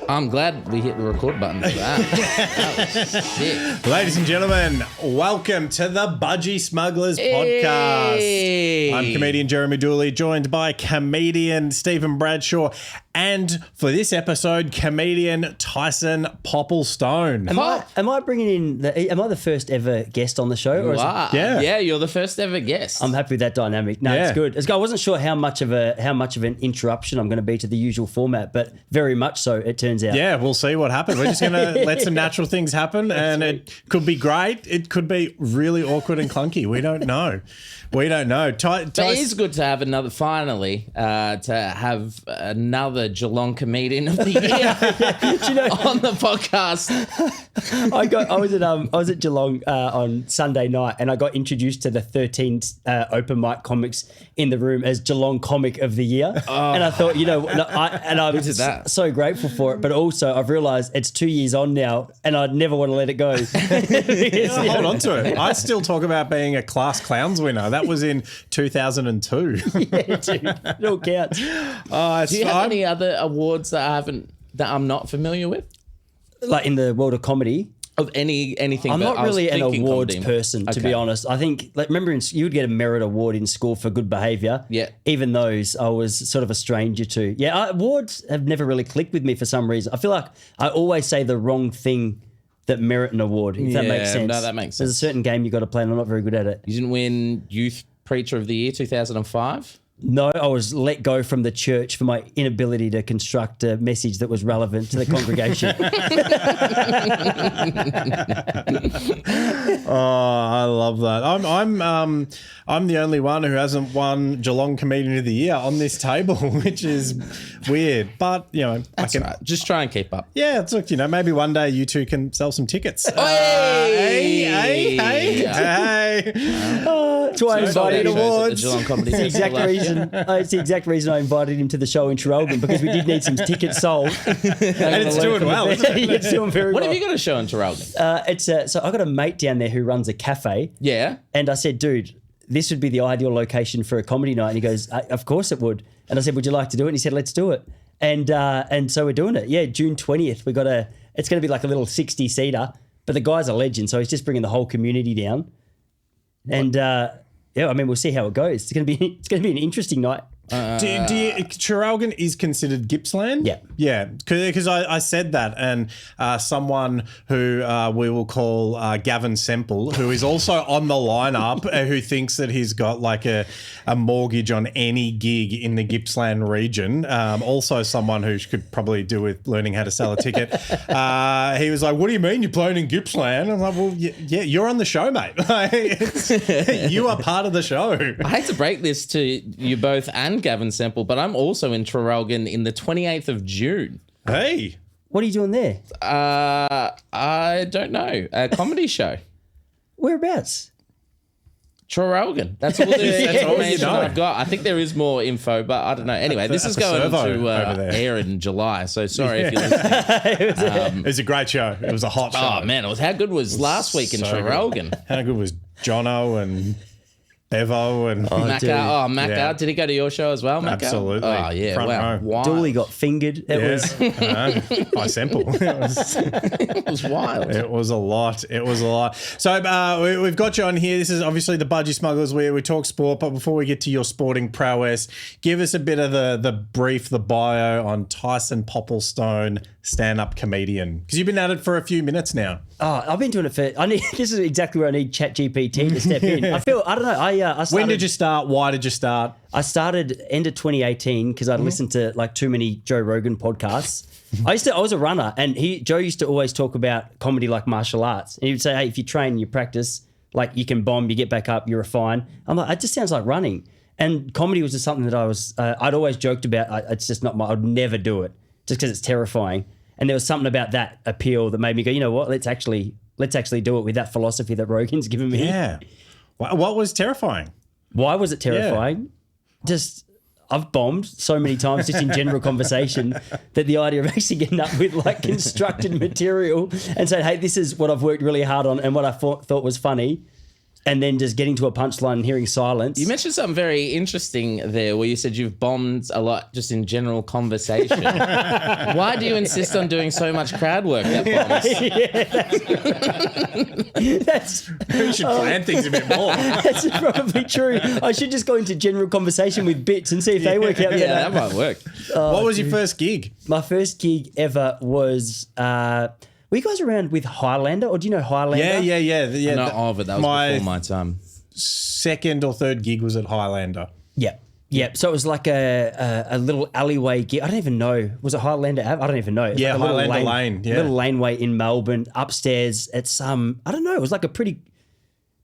I'm glad we hit the record button for that. That was sick. Ladies and gentlemen, welcome to the Budgy Smugglers podcast. I'm comedian Jeremy Dooley, joined by comedian Stephen Bradshaw, and for this episode, comedian Tyson Popplestone. Am I bringing in? Am I the first ever guest on the show? You are. Yeah, you're the first ever guest. I'm happy with that dynamic. No, Yeah. it's good. I wasn't sure how much of an interruption I'm going to be to the usual format, but very much so. It turns out. Yeah, we'll see what happens. We're just going to let some natural things happen, and it could be great. It could be really awkward and clunky. We don't know. But it is good to have another, finally, to have another Geelong comedian of the year on the podcast. I was at Geelong on Sunday night, and I got introduced to the 13 open mic comics in the room as Geelong Comic of the Year, and I thought, I was so grateful for it. But also, I've realised it's 2 years on now, and I'd never want to let it go. Hold on to it. I still talk about being a class clowns winner. That was in 2002. Yeah, dude, it all counts. Do you have any other awards that I'm not familiar with? Like in the world of comedy? Of anything. I'm not really an awards person, to be honest. I think, remember you would get a merit award in school for good behaviour. Yeah. Even those I was sort of a stranger to. Yeah, awards have never really clicked with me for some reason. I feel like I always say the wrong thing that merit an award, if that makes sense. No, that makes sense. There's a certain game you got to play and I'm not very good at it. You didn't win Youth Preacher of the Year 2005? No, I was let go from the church for my inability to construct a message that was relevant to the congregation. Oh, I love that. I'm the only one who hasn't won Geelong Comedian of the Year on this table, which is weird. But That's right. Just try and keep up. Yeah, it's look, maybe one day you two can sell some tickets. Hey! That's why I invited awards. It's the exact reason. It's the exact reason I invited him to the show in Traralgon, because we did need some tickets sold. And it's doing well, isn't it? It's doing very well. What have you got a show in Traralgon? So I got a mate down there who runs a cafe. Yeah. And I said, dude, this would be the ideal location for a comedy night. And he goes, of course it would. And I said, would you like to do it? And he said, let's do it. And so we're doing it. Yeah, June 20th. It's going to be like a little 60-seater, but the guy's a legend, so he's just bringing the whole community down. What? And we'll see how it goes. It's going to be an interesting night. Traralgon is considered Gippsland? Yeah, because I said that, and someone who we will call Gavin Semple, who is also on the lineup, who thinks that he's got like a mortgage on any gig in the Gippsland region, also someone who could probably do with learning how to sell a ticket. He was like, what do you mean you're playing in Gippsland? I'm like, well, yeah, you're on the show, mate. You are part of the show. I hate to break this to you both and Gavin Semple, but I'm also in Traralgon in the 28th of June. Hey. What are you doing there? I don't know. A comedy show. Whereabouts? Traralgon. That's all the information all you know. I've got. I think there is more info, but I don't know. Anyway, this is going to air in July, so sorry if you're listening. It was a great show. It was a hot show. Oh, man. How good was last week in Traralgon? Good. How good was Jono and Bevo and Macca. Did he go to your show as well, Macca? Absolutely. Oh, yeah. Front row. Dooley got fingered. It was by Semple. It was wild. It was a lot. So we've got you on here. This is obviously the Budgy Smugglers, where we talk sport. But before we get to your sporting prowess, give us a bit of the brief, the bio on Tyson Popplestone, stand-up comedian, because you've been at it for a few minutes now. Oh, I've been doing it this is exactly where I need ChatGPT to step in. I don't know. I started, when did you start? Why did you start? I started end of 2018 because I'd listened to like too many Joe Rogan podcasts. I was a runner, and Joe used to always talk about comedy like martial arts. And he would say, hey, if you train, you practice, like you can bomb, you get back up, you're fine. I'm like, it just sounds like running. And comedy was just something that I'd always joked about. It's just not I'd never do it just because it's terrifying. And there was something about that appeal that made me go, you know what, let's actually do it with that philosophy that Rogan's given me. Yeah. What was terrifying? Why was it terrifying? Yeah. Just, I've bombed so many times just in general conversation that the idea of actually getting up with like constructed material and saying, hey, this is what I've worked really hard on and what I thought was funny. and then just getting to a punchline and hearing silence. You mentioned something very interesting there where you said you've bombed a lot just in general conversation. Why do you insist on doing so much crowd work that bombs? That's We should plan things a bit more. That's probably true. I should just go into general conversation with bits and see if they work out better. Yeah, that might work. What was your first gig? My first gig ever was... were you guys around with Highlander, or do you know Highlander? Yeah. Not of it. That was before my time. Second or third gig was at Highlander. Yeah. So it was like a little alleyway gig. I don't even know. Was it Highlander Ave? I don't even know. Yeah, like Highlander Lane. Yeah. Little laneway in Melbourne, upstairs at some, I don't know, it was like a pretty...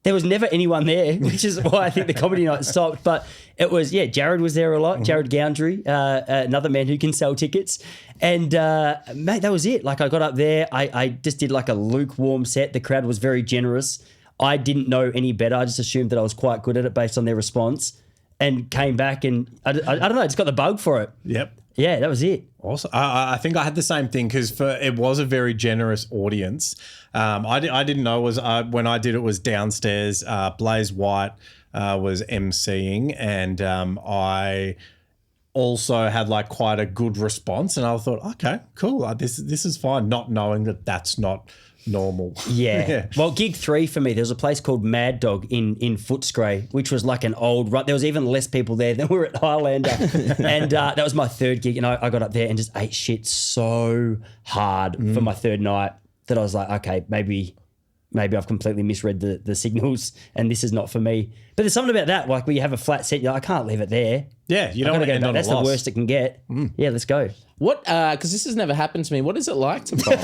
There was never anyone there, which is why I think the comedy night stopped. But it was, Jared was there a lot. Jared Goundry, another man who can sell tickets. And, mate, that was it. Like, I got up there. I just did like a lukewarm set. The crowd was very generous. I didn't know any better. I just assumed that I was quite good at it based on their response, and came back and, I don't know, I just got the bug for it. Yep. Yeah, that was it. Also, I think I had the same thing because it was a very generous audience. I didn't know when I did it was downstairs. Blaze White was emceeing, and I also had like quite a good response. And I thought, okay, cool, this is fine. Not knowing that that's not normal. Yeah. Well, gig 3 for me, there was a place called Mad Dog in Footscray, which was like an old... There was even less people there than we were at Highlander. And that was my third gig, and I got up there and just ate shit so hard for my third night that I was like, okay, maybe I've completely misread the signals and this is not for me. But there's something about that, like where you have a flat set, you're like, I can't leave it there. Yeah, you don't want to end on a loss. That's the worst it can get. Yeah, let's go. What? Because this has never happened to me. What is it like to bomb?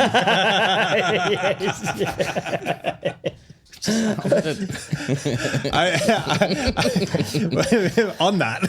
On that,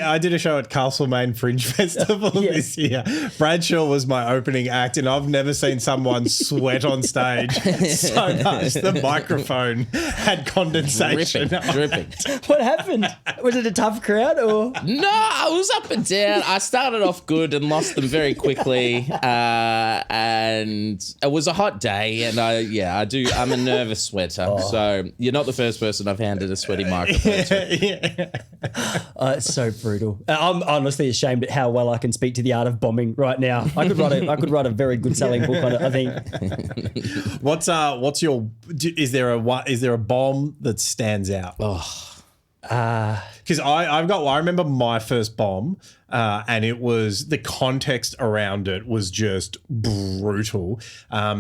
I did a show at Castlemaine Fringe Festival this year. Bradshaw was my opening act, and I've never seen someone sweat on stage so much. The microphone had condensation. Dripping. What happened? Was it a tough crowd or? No, I was up and down. I started off good and lost them very quickly, and it was a hot day, and I'm a nervous sweater, so you're not the first person I've handed a sweaty microphone to. It's so brutal. I'm honestly ashamed at how well I can speak to the art of bombing right now. I could write a very good selling book on it, I think. Is there a bomb that stands out? Because I remember my first bomb, and it was the context around it was just brutal.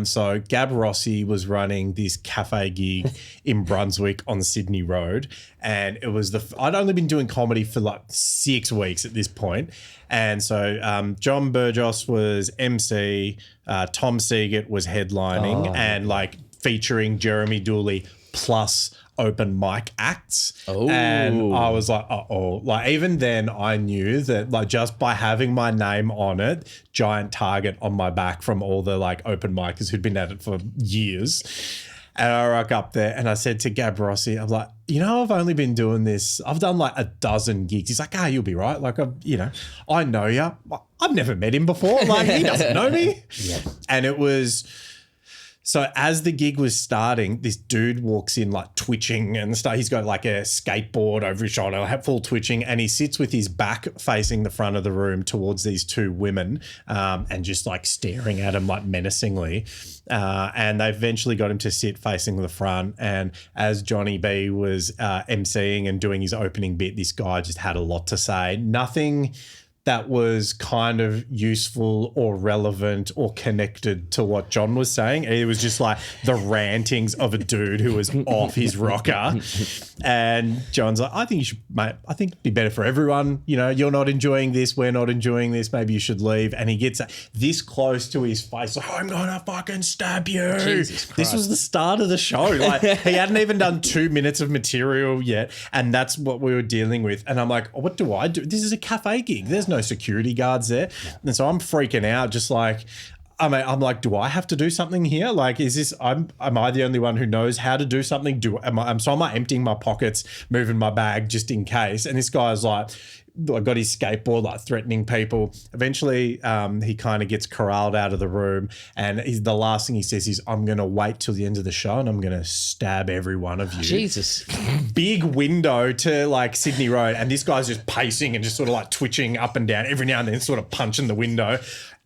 So Gab Rossi was running this cafe gig in Brunswick on Sydney Road, and it was I'd only been doing comedy for like 6 weeks at this point, and so John Burgos was MC, Tom Seagate was headlining, and like featuring Jeremy Dooley plus open mic acts. And I was like, like even then I knew that like just by having my name on it, giant target on my back from all the like open micers who'd been at it for years. And I rock up there and I said to Gab Rossi, I'm like, I've only been doing this, I've done like a dozen gigs. He's like, you'll be right. Like, I know you. I've never met him before. Like, he doesn't know me. Yeah. And it was... So as the gig was starting, this dude walks in like twitching and stuff. He's got like a skateboard over his shoulder, full twitching, and he sits with his back facing the front of the room towards these 2 women, and just like staring at him like menacingly. And they eventually got him to sit facing the front. And as Johnny B was emceeing and doing his opening bit, this guy just had a lot to say. Nothing that was kind of useful or relevant or connected to what John was saying. It was just like the rantings of a dude who was off his rocker. And John's like, I think it'd be better for everyone. You're not enjoying this. We're not enjoying this. Maybe you should leave. And he gets this close to his face. Like, I'm going to fucking stab you. Jesus Christ. This was the start of the show. Like he hadn't even done 2 minutes of material yet. And that's what we were dealing with. And I'm like, what do I do? This is a cafe gig. There's no security guards there. And so I'm freaking out, just like, I'm like, do I have to do something here? Like, am I the only one who knows how to do something? Am I emptying my pockets, moving my bag just in case? And this guy's like, I got his skateboard, like threatening people. Eventually, he kind of gets corralled out of the room, and the last thing he says is, I'm going to wait till the end of the show and I'm going to stab every one of you. Jesus. Big window to like Sydney Road, and this guy's just pacing and just sort of like twitching up and down every now and then, sort of punching the window.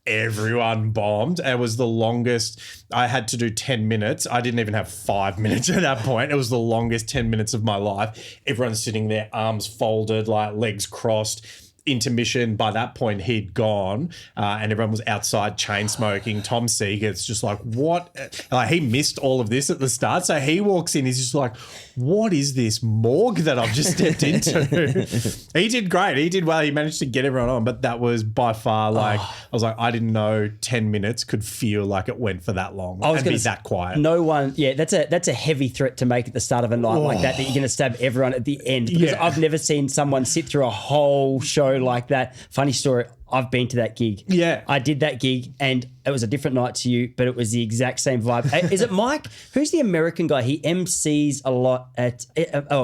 Everyone bombed. It was the longest. I had to do 10 minutes. I didn't even have 5 minutes at that point. It was the longest 10 minutes of my life. Everyone's sitting there, arms folded, like legs crossed. Intermission. By that point, he'd gone, and everyone was outside chain smoking. Tom Seager's just like, what? Like, he missed all of this at the start. So he walks in. He's just like, what is this morgue that I've just stepped into? He did great. He did well. He managed to get everyone on, but that was by far I was like, I didn't know 10 minutes could feel like it went for that long and be that quiet. No one, that's a heavy threat to make at the start of a night like that you're going to stab everyone at the end, because I've never seen someone sit through a whole show like that. Funny story, I've been to that gig. Yeah. I did that gig and it was a different night to you, but it was the exact same vibe. Is it Mike? Who's the American guy? He MCs a lot at,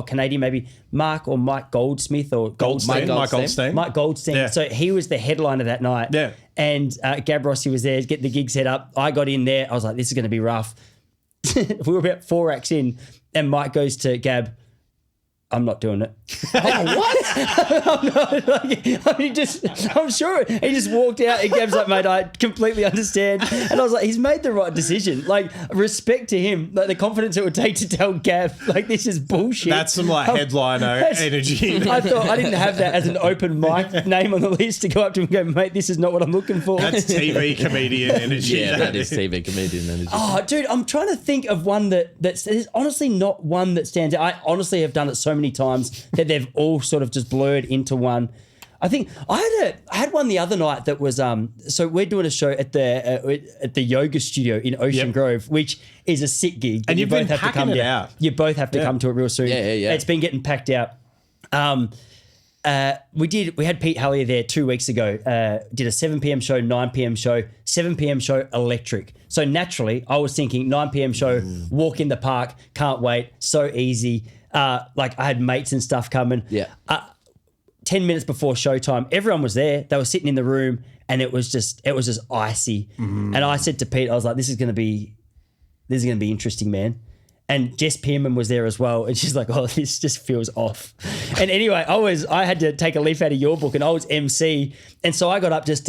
Canadian maybe, Mike Goldsmith or Goldstein. Mike Goldstein. Yeah. So he was the headliner that night. Yeah. And Gab Rossi was there, getting the gig set up. I got in there. I was like, this is going to be rough. We were about 4 acts in and Mike goes to Gab, I'm not doing it. I'm sure he just walked out and Gab's like, mate, I completely understand. And I was like, he's made the right decision. Like, respect to him, like the confidence it would take to tell Gab, like, this is bullshit. That's some like headliner energy. I thought I didn't have that as an open mic name on the list to go up to him and go, mate, this is not what I'm looking for. That's TV comedian energy. Yeah, that is TV comedian energy. Oh, dude, I'm trying to think of one that's there's honestly not one that stands out. I honestly have done it so many times that they've all sort of just blurred into one. I think I had one the other night that was so we're doing a show at the yoga studio in Ocean Grove, which is a sick gig, and you both have to come down. You both have to come to it real soon. Yeah. It's been getting packed out. We had Pete Hallier there 2 weeks ago. Did a 7 p.m. show, 9 p.m. show, 7 p.m. show, electric. So naturally, I was thinking 9 p.m. show, walk in the park, can't wait, so easy. Like I had mates and stuff coming. Yeah. 10 minutes before showtime, everyone was there. They were sitting in the room, and it was just icy. And I said to Pete, I was like, "This is going to be interesting, man." And Jess Pearman was there as well, and she's like, "Oh, this just feels off." And anyway, I had to take a leaf out of your book, and I was MC, and so I got up just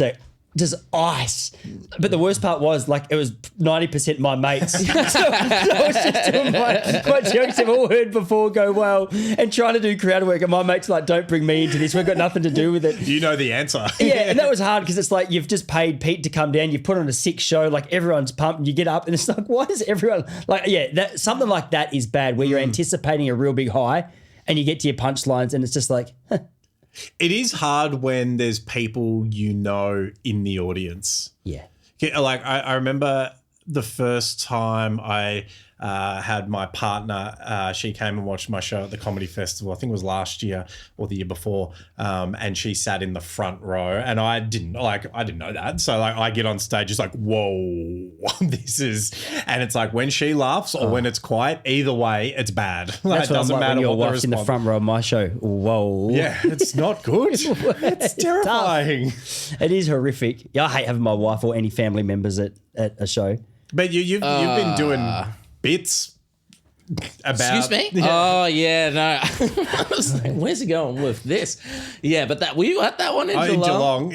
ice. But the worst part was, like, it was 90% my mates. so I was just doing my jokes I've all heard before go well and trying to do crowd work. And my mates are like, don't bring me into this. We've got nothing to do with it. You know the answer. Yeah, and that was hard because it's like you've just paid Pete to come down. You've put on a sick show. Like, everyone's pumped. And you get up and it's like, why does everyone... Like, yeah, something like that is bad where you're anticipating a real big high and you get to your punchlines and it's just like... It is hard when there's people you know in the audience. Yeah. Like, I remember the first time I had my partner, she came and watched my show at the Comedy Festival. I think it was last year or the year before. And she sat in the front row and I didn't know that. So like I get on stage, it's like, whoa, this is, and it's like when she laughs or when it's quiet, either way, it's bad. Like, That's what I'm like when your wife's in the front row of my show. Whoa. Yeah, it's not good. It's terrifying. It is horrific. Yeah, I hate having my wife or any family members at a show. But you've been doing bits about... Excuse me? Yeah. Oh, yeah, no. I was like, where's he going with this? Yeah, but were you at that one in Geelong? In Geelong,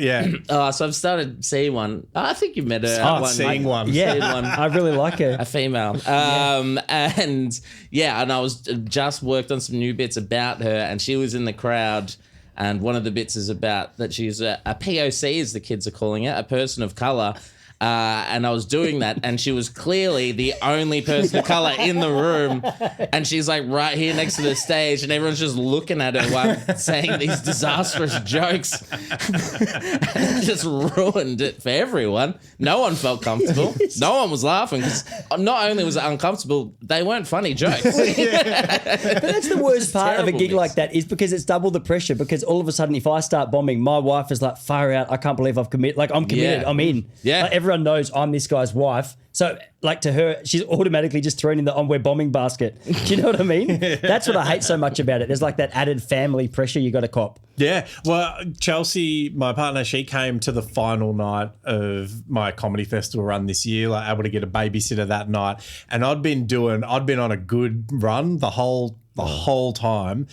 yeah. So I've started seeing one. I think you've met her. Seeing one. Yeah, seeing one. I really like her. A female. And I was just worked on some new bits about her and she was in the crowd. And one of the bits is about that she's a POC, as the kids are calling it, a person of colour. And I was doing that, and she was clearly the only person of colour in the room. And she's like right here next to the stage, and everyone's just looking at her while I'm saying these disastrous jokes. It just ruined it for everyone. No one felt comfortable. No one was laughing because not only was it uncomfortable, they weren't funny jokes. But that's the worst part of a gig like that is because it's double the pressure. Because all of a sudden, if I start bombing, my wife is like, far out, I can't believe I've committed. Like, I'm committed. Yeah. I'm in. Yeah. Like, everyone everyone knows I'm this guy's wife. So, like, to her, she's automatically just thrown in the we're bombing basket. Do you know what I mean? That's what I hate so much about it. There's like that added family pressure you got to cop. Yeah. Well, Chelsea, my partner, she came to the final night of my comedy festival run this year, like able to get a babysitter that night. And I'd been on a good run the whole time.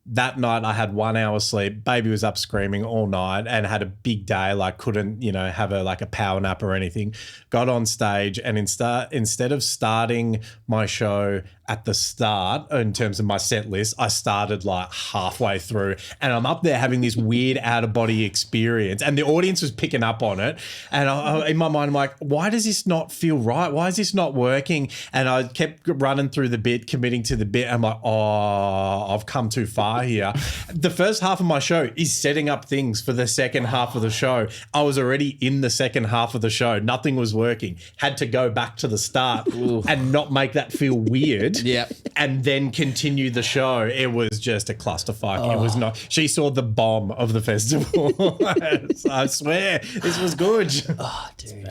That night I had 1 hour sleep. Baby was up screaming all night and had a big day. Like couldn't, have a power nap or anything. Got on stage and instead of starting my show at the start in terms of my set list, I started like halfway through and I'm up there having this weird out of body experience and the audience was picking up on it. And in my mind, I'm like, why does this not feel right? Why is this not working? And I kept running through the bit, committing to the bit. I'm like, oh, I've come too far here. The first half of my show is setting up things for the second half of the show. I was already in the second half of the show. Nothing was working. Had to go back to the start and not make that feel weird. Yeah. And then continue the show. It was just a clusterfuck. It was not. She saw the bomb of the festival. I swear, this was good. Oh, dude.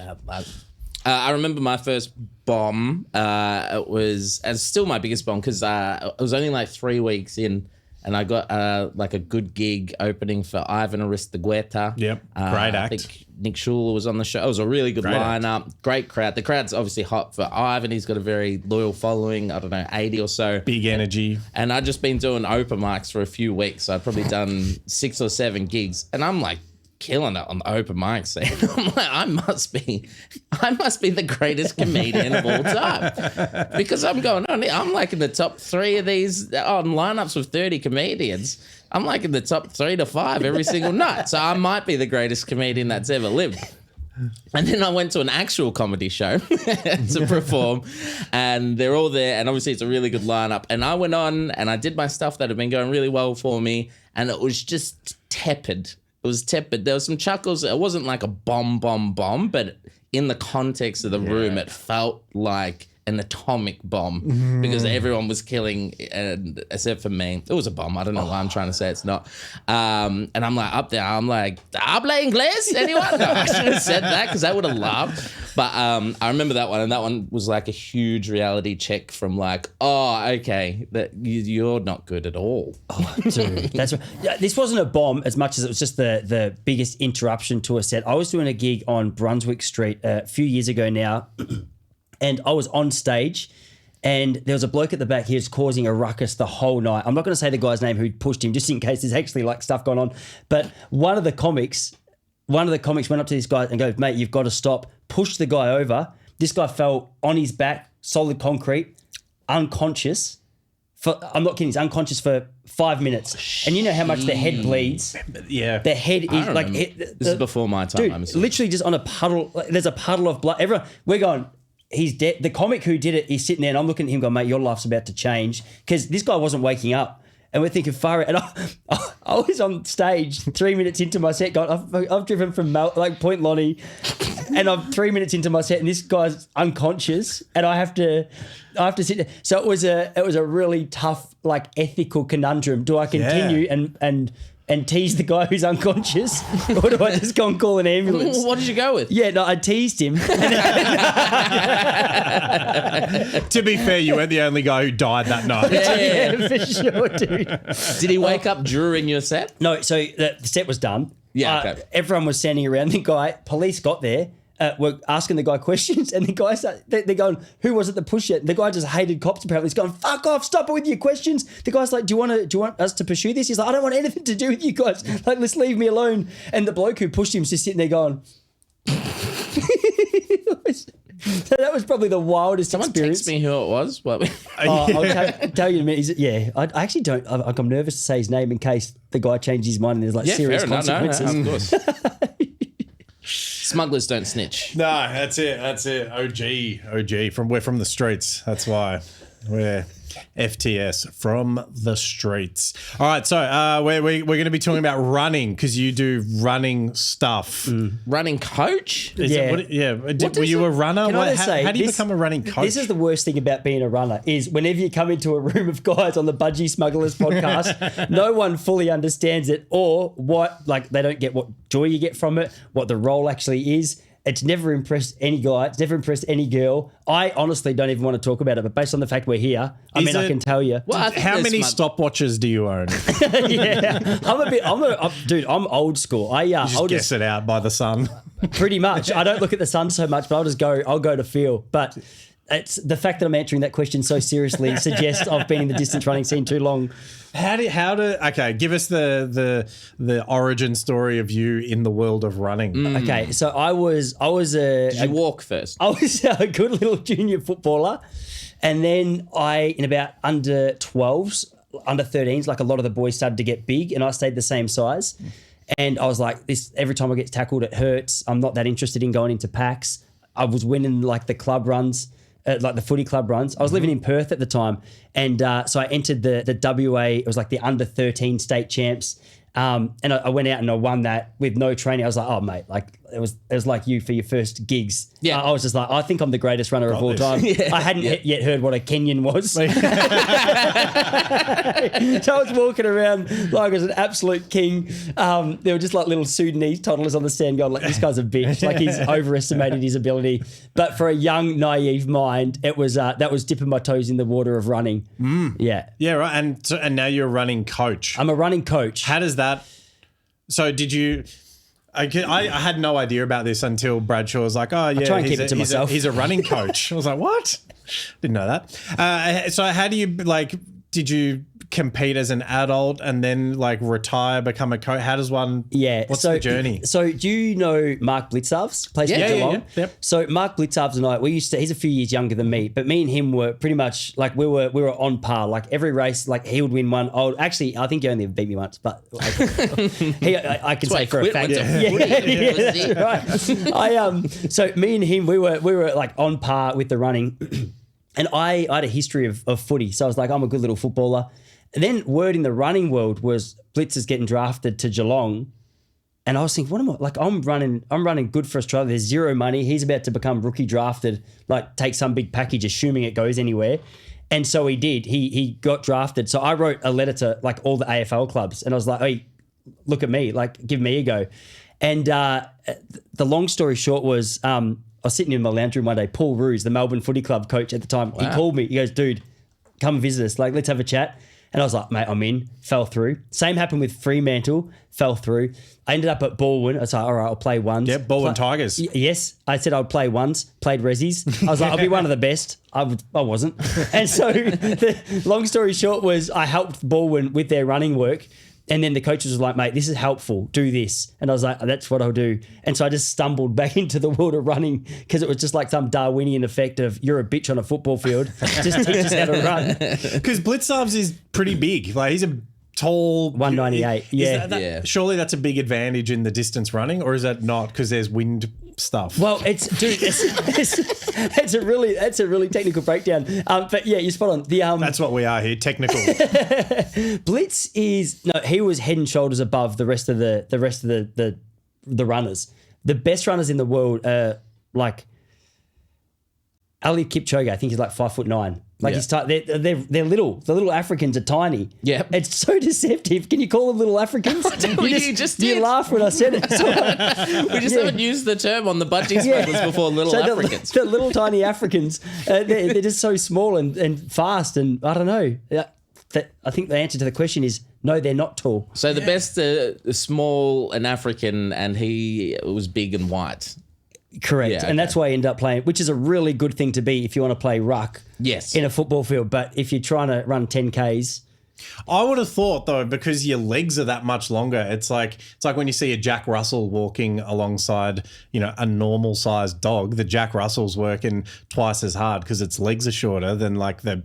I remember my first bomb. It was, and still my biggest bomb because it was only like 3 weeks in. And I got like a good gig opening for Ivan Aristeguieta. Yep, great act. I think Nick Schuler was on the show. It was a really good lineup. Great crowd. The crowd's obviously hot for Ivan. He's got a very loyal following. I don't know, 80 or so. Big energy. And I'd just been doing open mics for a few weeks. So I'd probably done 6 or 7 gigs. And I'm like killing it on the open mic scene. I'm like, I must be the greatest comedian of all time because I'm going on. I'm like in the top 3 of these on lineups with 30 comedians. I'm like in the top 3 to 5 every single night. So I might be the greatest comedian that's ever lived. And then I went to an actual comedy show to perform and they're all there. And obviously it's a really good lineup. And I went on and I did my stuff that had been going really well for me. And it was just tepid. It was tepid. There was some chuckles. It wasn't like a bomb, but in the context of the room, it felt like an atomic bomb because everyone was killing, except for me. It was a bomb. I don't know why I'm trying to say it's not. And I'm like up there. I'm like, habla inglés, anyone? No, I should have said that because I would have laughed. But I remember that one, and that one was like a huge reality check from like, oh, okay, that you're not good at all. Oh, dude, that's right. Yeah, this wasn't a bomb as much as it was just the biggest interruption to a set. I was doing a gig on Brunswick Street a few years ago now. And I was on stage and there was a bloke at the back here causing a ruckus the whole night. I'm not going to say the guy's name who pushed him just in case there's actually like stuff going on. But one of the comics went up to this guy and goes, mate, you've got to stop. Pushed the guy over. This guy fell on his back, solid concrete, unconscious. I'm not kidding, he's unconscious for 5 minutes. And you know how much the head bleeds? Yeah. The head is like... This is before my time. Dude, literally just on a puddle. There's a puddle of blood. Everyone, we're going... He's dead. The comic who did it, he's sitting there and I'm looking at him going, mate, your life's about to change. Because this guy wasn't waking up. And we're thinking, far out. And I was on stage 3 minutes into my set going, I've driven from Point Lonnie and I'm 3 minutes into my set and this guy's unconscious and I have to sit there. So it was a really tough, like, ethical conundrum. Do I continue and tease the guy who's unconscious or do I just go and call an ambulance? What did you go with? Yeah, no, I teased him. To be fair, you weren't the only guy who died that night. Yeah, for sure, dude. Did he wake up during your set? No, so the set was done. Yeah, okay. Everyone was standing around. Police got there, were asking the guy questions, and the guy they're going, who was it that pushed it? The guy just hated cops apparently. He's going, fuck off, stop it with your questions. The guy's like, do you want us to pursue this? He's like, I don't want anything to do with you guys. Like, let's leave me alone. And the bloke who pushed him is just sitting there going... So that was probably the wildest experience. Text me who it was. I'll tell you in a minute. I actually don't. I'm nervous to say his name in case the guy changes his mind and there's like serious consequences. No, of course. Smugglers don't snitch. No, that's it. OG. We're from the streets. That's why we're FTS from the streets. All right, so we're going to be talking about running because you do running stuff. Running coach? Were you a runner? How do you become a running coach? This is the worst thing about being a runner is whenever you come into a room of guys on the Budgy Smugglers podcast, no one fully understands it or what, like they don't get what joy you get from it, what the role actually is. It's never impressed any guy. It's never impressed any girl. I honestly don't even want to talk about it, but based on the fact we're here, I can tell you. Well, How many stopwatches do you own? Yeah, I'm old school. I'll just guess it out by the sun. Pretty much. I don't look at the sun so much, but I'll go to feel. But it's the fact that I'm answering that question so seriously suggests I've been in the distance running scene too long. Okay, give us the origin story of you in the world of running. Okay, so I was Did you walk first? I was a good little junior footballer, and then in about under 12s, under 13s, like a lot of the boys started to get big, and I stayed the same size. And I was like, this every time I get tackled, it hurts. I'm not that interested in going into packs. I was winning like the club runs. Like the footy club runs. I was living in Perth at the time. And so I entered the WA, it was like the under 13 state champs. And I went out and I won that with no training. I was like, oh mate, like it was like you for your first gigs. Yeah. I was just like, I think I'm the greatest runner of all time. Yeah. I hadn't yet heard what a Kenyan was. So I was walking around like I was an absolute king. There were just like little Sudanese toddlers on the stand going like, this guy's a bitch. Like he's overestimated his ability. But for a young, naive mind, it was that was dipping my toes in the water of running. Yeah. Yeah, right. And now you're a running coach. I'm a running coach. How does that? So did you? I had no idea about this until Bradshaw was like, "Oh yeah, try and keep it to myself. He's a running coach." I was like, "What? Didn't know that." So how do you Did you compete as an adult and then like retire, become a coach? How does one? Yeah. What's the journey? So do you know Mark Blitzavs? Plays for Geelong. Yeah. Yep. So Mark Blitzavs and I, he's a few years younger than me, but me and him were pretty much like we were on par. Like every race, like he would win one. Actually, I think he only beat me once, but like, I can say for a fact. That's right. So me and him, we were like on par with the running, and I had a history of footy, so I was like, I'm a good little footballer. And then word in the running world was Blitz is getting drafted to Geelong. And I was thinking, what am I like? I'm running good for Australia. There's zero money. He's about to become rookie drafted, like take some big package, assuming it goes anywhere. And so he did. He got drafted. So I wrote a letter to like all the AFL clubs, and I was like, hey, look at me, like give me a go. And the long story short was I was sitting in my lounge room one day. Paul Roos, the Melbourne Footy Club coach at the time, He called me. He goes, dude, come visit us. Like, let's have a chat. And I was like, mate, I'm in. Fell through. Same happened with Fremantle. Fell through. I ended up at Baldwin. I was like, all right, I'll play ones. Yeah, Baldwin Tigers. Yes. I said I'd play ones. Played resis. I was like, I'll be one of the best. I wasn't. And so the long story short was I helped Baldwin with their running work. And then the coaches was like, mate, this is helpful. Do this. And I was like, that's what I'll do. And so I just stumbled back into the world of running because it was just like some Darwinian effect of you're a bitch on a football field. Just teach us how to run. Because Blitzavs is pretty big. Like he's a tall 198. Yeah. Surely that's a big advantage in the distance running, or is that not because there's wind stuff? Well, it's a really technical breakdown. But yeah, you're spot on. That's what we are here, technical. Blitz he was head and shoulders above the rest of the runners. The best runners in the world are like Ali Kipchoge. I think he's like 5'9". Like he's they're little. The little Africans are tiny. Yeah, it's so deceptive. Can you call them little Africans? You laughed when I said it. We just haven't used the term on the Budgy Smugglers before. Little Africans, the little tiny Africans. They're just so small and fast. And I don't know. I think the answer to the question is no, they're not tall. So the best small and African, and he was big and white. Correct. Yeah, okay. And that's why I end up playing, which is a really good thing to be if you want to play ruck in a football field. But if you're trying to run 10Ks. I would have thought, though, because your legs are that much longer, it's like when you see a Jack Russell walking alongside, a normal sized dog. The Jack Russell's working twice as hard because its legs are shorter than like the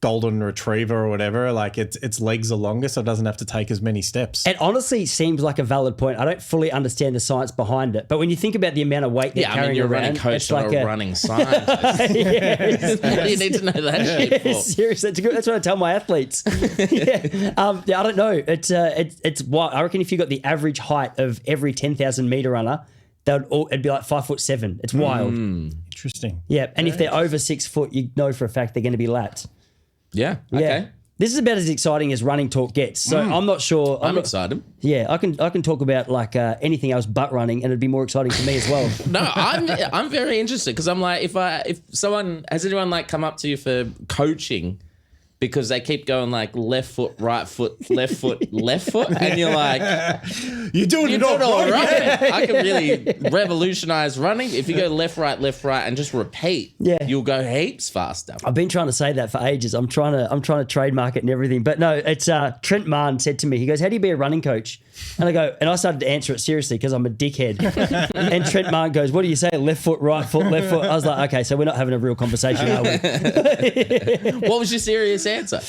golden retriever or whatever. Like its legs are longer, so it doesn't have to take as many steps. It honestly seems like a valid point. I don't fully understand the science behind it, but when you think about the amount of weight they're carrying you're around, a running coach, not a running scientist. What do you need to know that shit for? Seriously, that's what I tell my athletes. I don't know. It's wild. I reckon if you got the average height of every 10,000 meter runner, it'd be like 5'7". It's wild. Interesting. Yeah, and if they're over 6 foot, you know for a fact they're going to be lapped. Yeah. Okay. This is about as exciting as running talk gets. So I'm not sure. I'm excited. Yeah, I can talk about like anything else but running, and it'd be more exciting for me as well. No, I'm very interested because I'm like, if someone has anyone like come up to you for coaching because they keep going like left foot, right foot, left foot, left foot, and you're like, you're doing it all right. I can really revolutionize running if you go left, right, and just repeat. Yeah, you'll go heaps faster. I've been trying to say that for ages. I'm trying to trademark it and everything, but no, it's Trent Marn said to me, he goes, "How do you be a running coach?" And I go, and I started to answer it seriously because I'm a dickhead. And Trent Marn goes, "What do you say? Left foot, right foot, left foot." I was like, okay, so we're not having a real conversation, are we? What was your serious answer?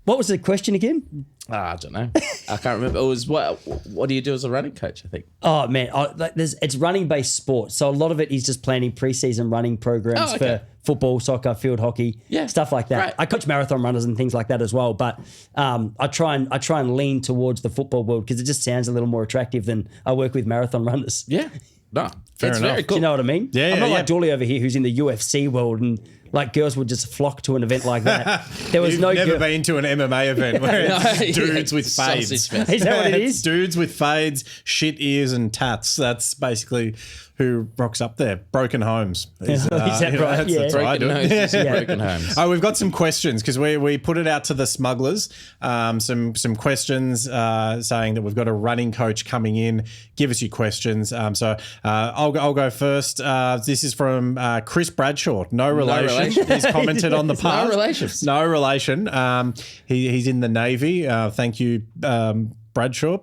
What was the question again? I don't know. I can't remember. It was what do you do as a running coach, I think? Oh, man. It's running-based sport. So a lot of it is just planning pre-season running programs for football, soccer, field hockey, stuff like that. Right. I coach marathon runners and things like that as well. But I try and lean towards the football world because it just sounds a little more attractive than I work with marathon runners. Yeah. No, fair enough. very cool. Do you know what I mean? Yeah, I'm not yeah. like Dooley over here who's in the UFC world and like girls would just flock to an event like that. There was You've never been to an MMA event where it's dudes with fades. Is that what it is? Dudes with fades, shit ears and tats. That's basically who rocks up there. Broken homes. Is that right? Yeah. That's what I do. Broken homes. Oh, we've got some questions because we put it out to the smugglers. Some questions saying that we've got a running coach coming in. Give us your questions. So I'll go first. This is from Chris Bradshaw. No relation. He's commented on the past. No relations. No relation. He's in the Navy. Thank you, Bradshaw.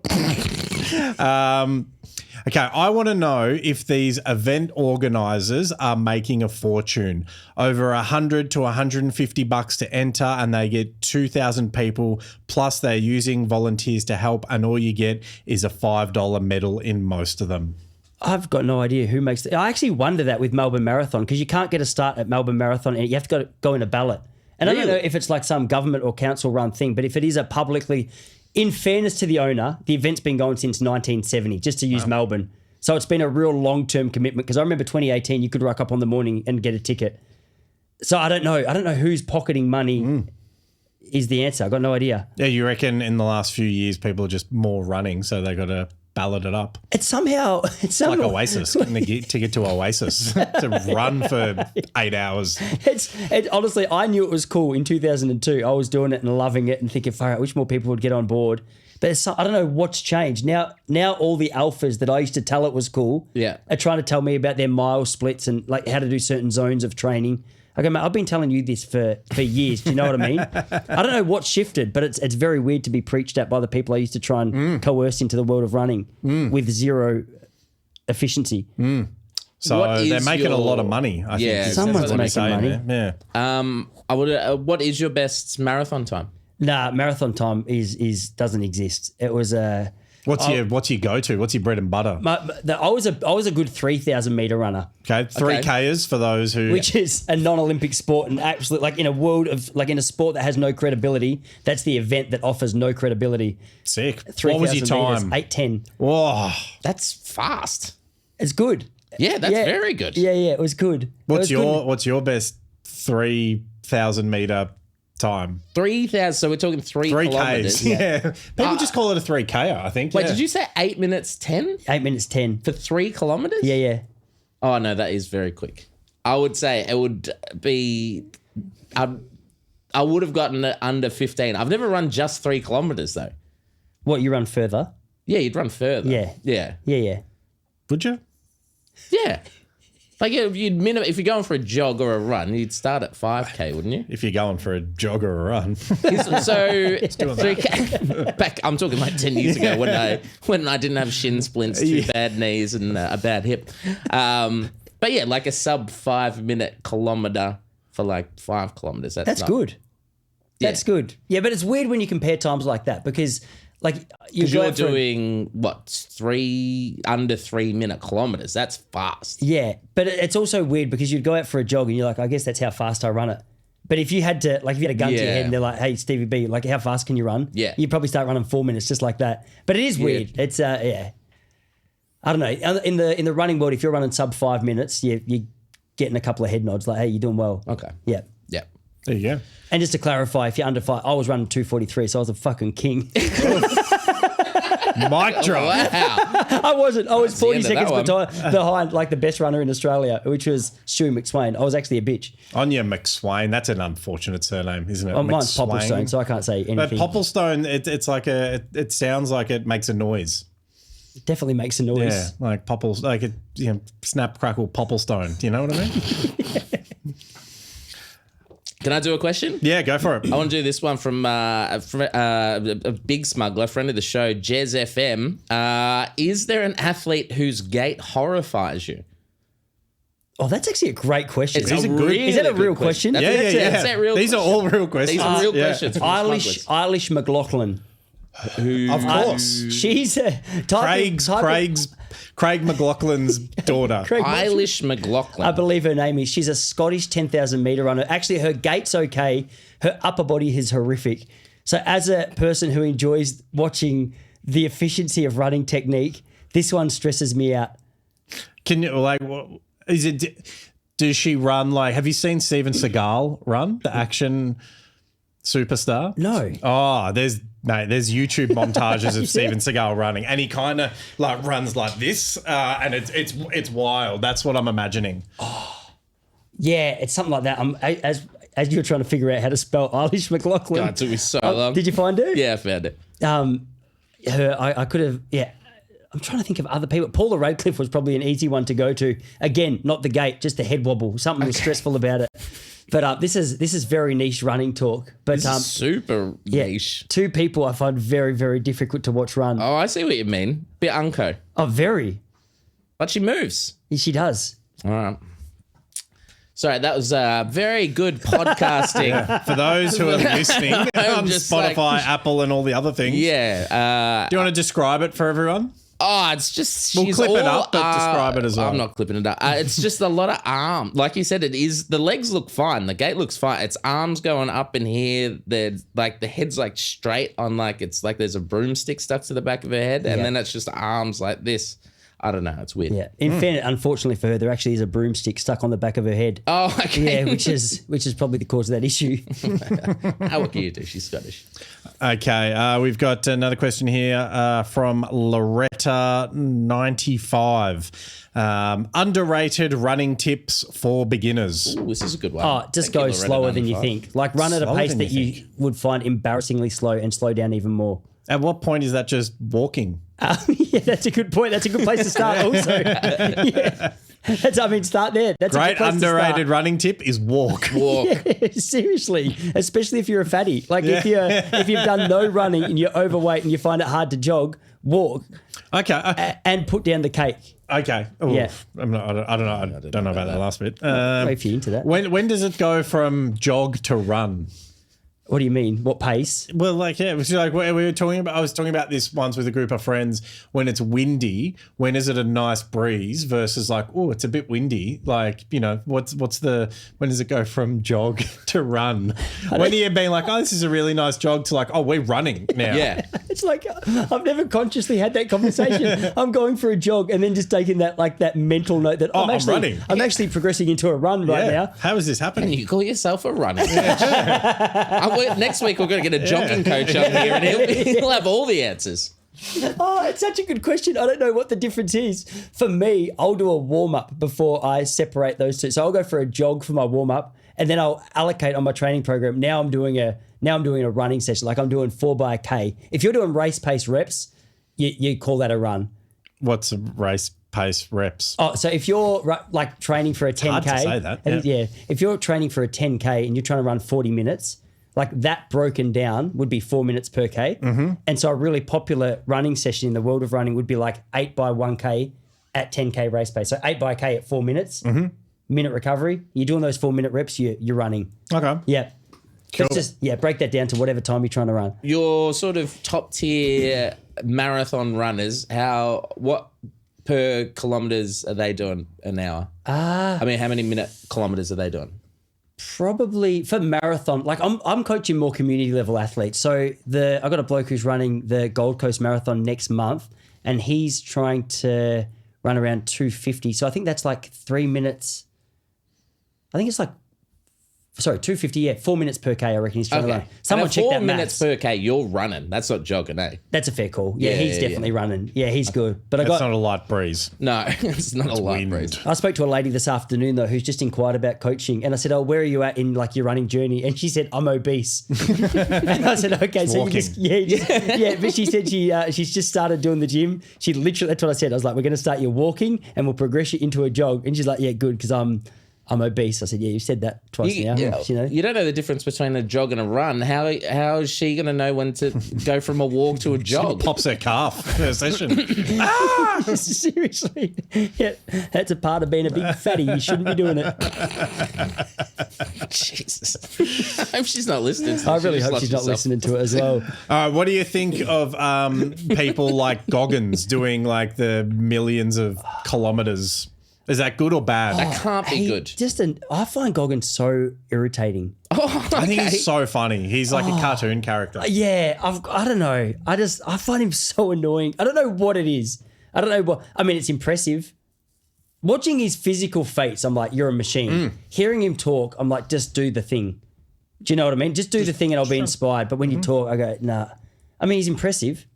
Okay, I want to know if these event organisers are making a fortune. Over $100 to $150 to enter, and they get 2,000 people. Plus, they're using volunteers to help, and all you get is a $5 medal in most of them. I've got no idea who makes it. I actually wonder that with Melbourne Marathon because you can't get a start at Melbourne Marathon and you have to go in a ballot. And really? I don't know if it's like some government or council run thing, but if it is a publicly, in fairness to the owner, the event's been going since 1970, just to use Melbourne. So it's been a real long-term commitment because I remember 2018, you could rock up on the morning and get a ticket. So I don't know. I don't know who's pocketing money is the answer. I've got no idea. Yeah, you reckon in the last few years, people are just more running, so they got to ballot it up. It's like Oasis, getting a ticket to Oasis to run for 8 hours. Honestly, I knew it was cool in 2002. I was doing it and loving it and thinking, far out, I wish more people would get on board. But I don't know what's changed. Now all the alphas that I used to tell it was cool are trying to tell me about their mile splits and like how to do certain zones of training. I go, mate, I've been telling you this for years. Do you know what I mean? I don't know what shifted, but it's very weird to be preached at by the people I used to try and coerce into the world of running with zero efficiency. So they're making a lot of money, I think. Someone's making money. There. Yeah. What is your best marathon time? Nah, marathon time doesn't exist. It was a... What's your go-to? What's your bread and butter? I was a good 3,000 meter runner. Okay, 3Kers for those who... Which is a non-Olympic sport and absolute, like in a world of, like in a sport that has no credibility, that's the event that offers no credibility. Sick. What was your time? 8:10. Whoa. That's fast. It's good. Yeah, that's very good. Yeah, it was good. What's your best 3,000 meter time? 3,000. So we're talking 3 kilometers. Yeah. People just call it a 3K, I think. Wait, did you say 8 minutes 10? 8 minutes 10 for 3 kilometers? Yeah. Oh no, that is very quick. I would say it would be. I would have gotten it under 15. I've never run just 3 kilometers though. What, you run further? Yeah, you'd run further. Yeah. Would you? Yeah. Like if you're going for a jog or a run, you'd start at 5K, wouldn't you? If you're going for a jog or a run. So 3K, back, I'm talking like 10 years ago when I didn't have shin splints, 2 bad knees and a bad hip. But yeah, like a sub 5 minute kilometer for like 5 kilometers. That's good. That's good. Yeah, but it's weird when you compare times like that because like you're doing under 3 minute kilometers. That's fast. Yeah, but it's also weird because you'd go out for a jog and you're like, I guess that's how fast I run it. But if you had a gun to your head and they're like, hey, Stevie B, like how fast can you run? Yeah. You'd probably start running 4 minutes just like that. But it is weird. It's I don't know. In the running world, if you're running sub 5 minutes, you're getting a couple of head nods like, hey, you're doing well. Okay. Yeah. There you go. And just to clarify, if you're under 5, I was running 2:43, so I was a fucking king. Mic drop. Wow. I wasn't. I was That's the 40 end of seconds that behind like the best runner in Australia, which was Stewie McSwain. I was actually a bitch. Anya McSwain. That's an unfortunate surname, isn't it? Oh, mine's McSwain. Poopplestone, so I can't say But anything. Popplestone, it's like it sounds like it makes a noise. It definitely makes a noise. Yeah, like Popples, like it, snap, crackle, Popplestone. Do you know what I mean? Can I do a question? Yeah, go for it. I want to do this one from a big smuggler, friend of the show, Jez FM. Is there an athlete whose gait horrifies you? Oh, that's actually a great question. It's a really Is that a good real question? That's- Yeah, that's yeah, a- yeah. that's a real These question. are all real questions. These are real Yeah. questions. From Eilish smugglers. McLaughlin. Of course. She's Craig McLaughlin's daughter. Eilish McLaughlin. I believe her name is. She's a Scottish 10,000 metre runner. Actually, her gait's okay. Her upper body is horrific. So as a person who enjoys watching the efficiency of running technique, this one stresses me out. Can you is it? Does she run like? Have you seen Steven Seagal run, the action superstar? No. Oh, there's YouTube montages of Steven Seagal running, and he kind of like runs like this, and it's wild. That's what I'm imagining. Yeah, it's something like that. As you're trying to figure out how to spell Eilish McLaughlin. God, it took me so long. Did you find her? Yeah, I found it. I could have, yeah. I'm trying to think of other people. Paula Radcliffe was probably an easy one to go to. Again, not the gait, just the head wobble. Something was stressful about it. But this is very niche running talk. But This is super niche. two people I find very, very difficult to watch run. Oh, I see what you mean. Bit unco. Oh, very. But she moves. She does. All right. Sorry, that was very good podcasting. For those who are listening on just Spotify, Apple, and all the other things. Yeah. Do you want to describe it for everyone? Oh, it's just We'll she's clip it all, up, but describe it as well. I'm not clipping it up. It's just a lot of arm. Like you said, it is. The legs look fine. The gait looks fine. It's arms going up in here. They're like the head's like straight on, like it's like there's a broomstick stuck to the back of her head, and then it's just arms like this. I don't know. It's weird. Yeah. In fairness, unfortunately for her, there actually is a broomstick stuck on the back of her head. Oh, okay. Yeah, which is probably the cause of that issue. What can you do? She's Scottish. Okay, we've got another question here from Loretta95. Underrated running tips for beginners. Ooh, this is a good one. Oh, just Thank go you, Loretta slower than you 95. think. Like run at a Slower pace than that you you think. would find embarrassingly slow and slow down even more. At what point is that just walking? Yeah, that's a good point. That's a good place to start also. Yeah. Start there. That's a good Great place underrated to running tip is walk. Walk. start. Seriously, especially if you're a fatty. Like if you've done no running and you're overweight and you find it hard to jog, walk Okay. and put down the cake. Okay. Ooh, Yeah. I don't know about that last bit. If you're into that. When does it go from jog to run? What do you mean? What pace? Well, like, yeah, it was like we were talking about. I was talking about this once with a group of friends. When it's windy, when is it a nice breeze versus like, oh, it's a bit windy. Like, what's the when does it go from jog to run? When are you being like, oh, this is a really nice jog to like, oh, we're running now. Yeah. It's like I've never consciously had that conversation. I'm going for a jog and then just taking that mental note that I'm running. I'm actually progressing into a run right now. How is this happening? And you call yourself a runner. Next week we're going to get a jogging coach on here, and he'll have all the answers. Oh, it's such a good question. I don't know what the difference is. For me, I'll do a warm-up before I separate those two. So I'll go for a jog for my warm-up, and then I'll allocate on my training program. Now I'm doing a running session. Like I'm doing 4x K. If you're doing race pace reps, you call that a run. What's a race pace reps? Oh, so if you're like training for a 10K. hard to say that, yeah. If you're training for a 10K and you're trying to run 40 minutes, like that broken down would be 4 minutes per K. Mm-hmm. And so a really popular running session in the world of running would be like 8 by 1K at 10K race pace. So 8 by K at 4 minutes, minute recovery. You're doing those 4 minute reps, you're running. Okay. Yeah. Cool. Let's just break that down to whatever time you're trying to run. Your sort of top tier marathon runners, what per kilometers are they doing an hour? I mean, how many kilometers are they doing? Probably for marathon, like I'm coaching more community level athletes. So I got a bloke who's running the Gold Coast Marathon next month, and he's trying to run around 250. So I think that's like 3 minutes. I think it's like Sorry, 250. Yeah, 4 minutes per K. I reckon he's trying to run. Someone check that. 4 minutes per K. You're running. That's not jogging, eh? That's a fair call. Yeah, he's definitely running. Yeah, he's good. But That's not a light breeze. No, it's not a light breeze. I spoke to a lady this afternoon though who's just inquired about coaching, and I said, "Oh, where are you at in like your running journey?" And she said, "I'm obese." And I said, "Okay, so you just But she said she's just started doing the gym. She literally, that's what I said. I was like, "We're going to start you walking, and we'll progress you into a jog." And she's like, "Yeah, good, because I'm obese." I said, "Yeah, you said that twice now." Yeah. You know, You don't know the difference between a jog and a run. How is she going to know when to go from a walk to a jog? Pops her calf per session. Seriously, yeah, that's a part of being a big fatty. You shouldn't be doing it. Jesus. I hope she's not listening. I really hope she's not listening to it as well. What do you think of people like Goggins doing like the millions of kilometers? Is that good or bad? That can't be good. I find Goggins so irritating. I think he's so funny. He's like a cartoon character. Yeah, I don't know. I find him so annoying. I don't know what it is. I don't know what. I mean, it's impressive. Watching his physical feats, I'm like, you're a machine. Hearing him talk, I'm like, just do the thing. Do you know what I mean? Just do the thing and I'll be inspired. But when you talk, I go, nah. I mean, he's impressive.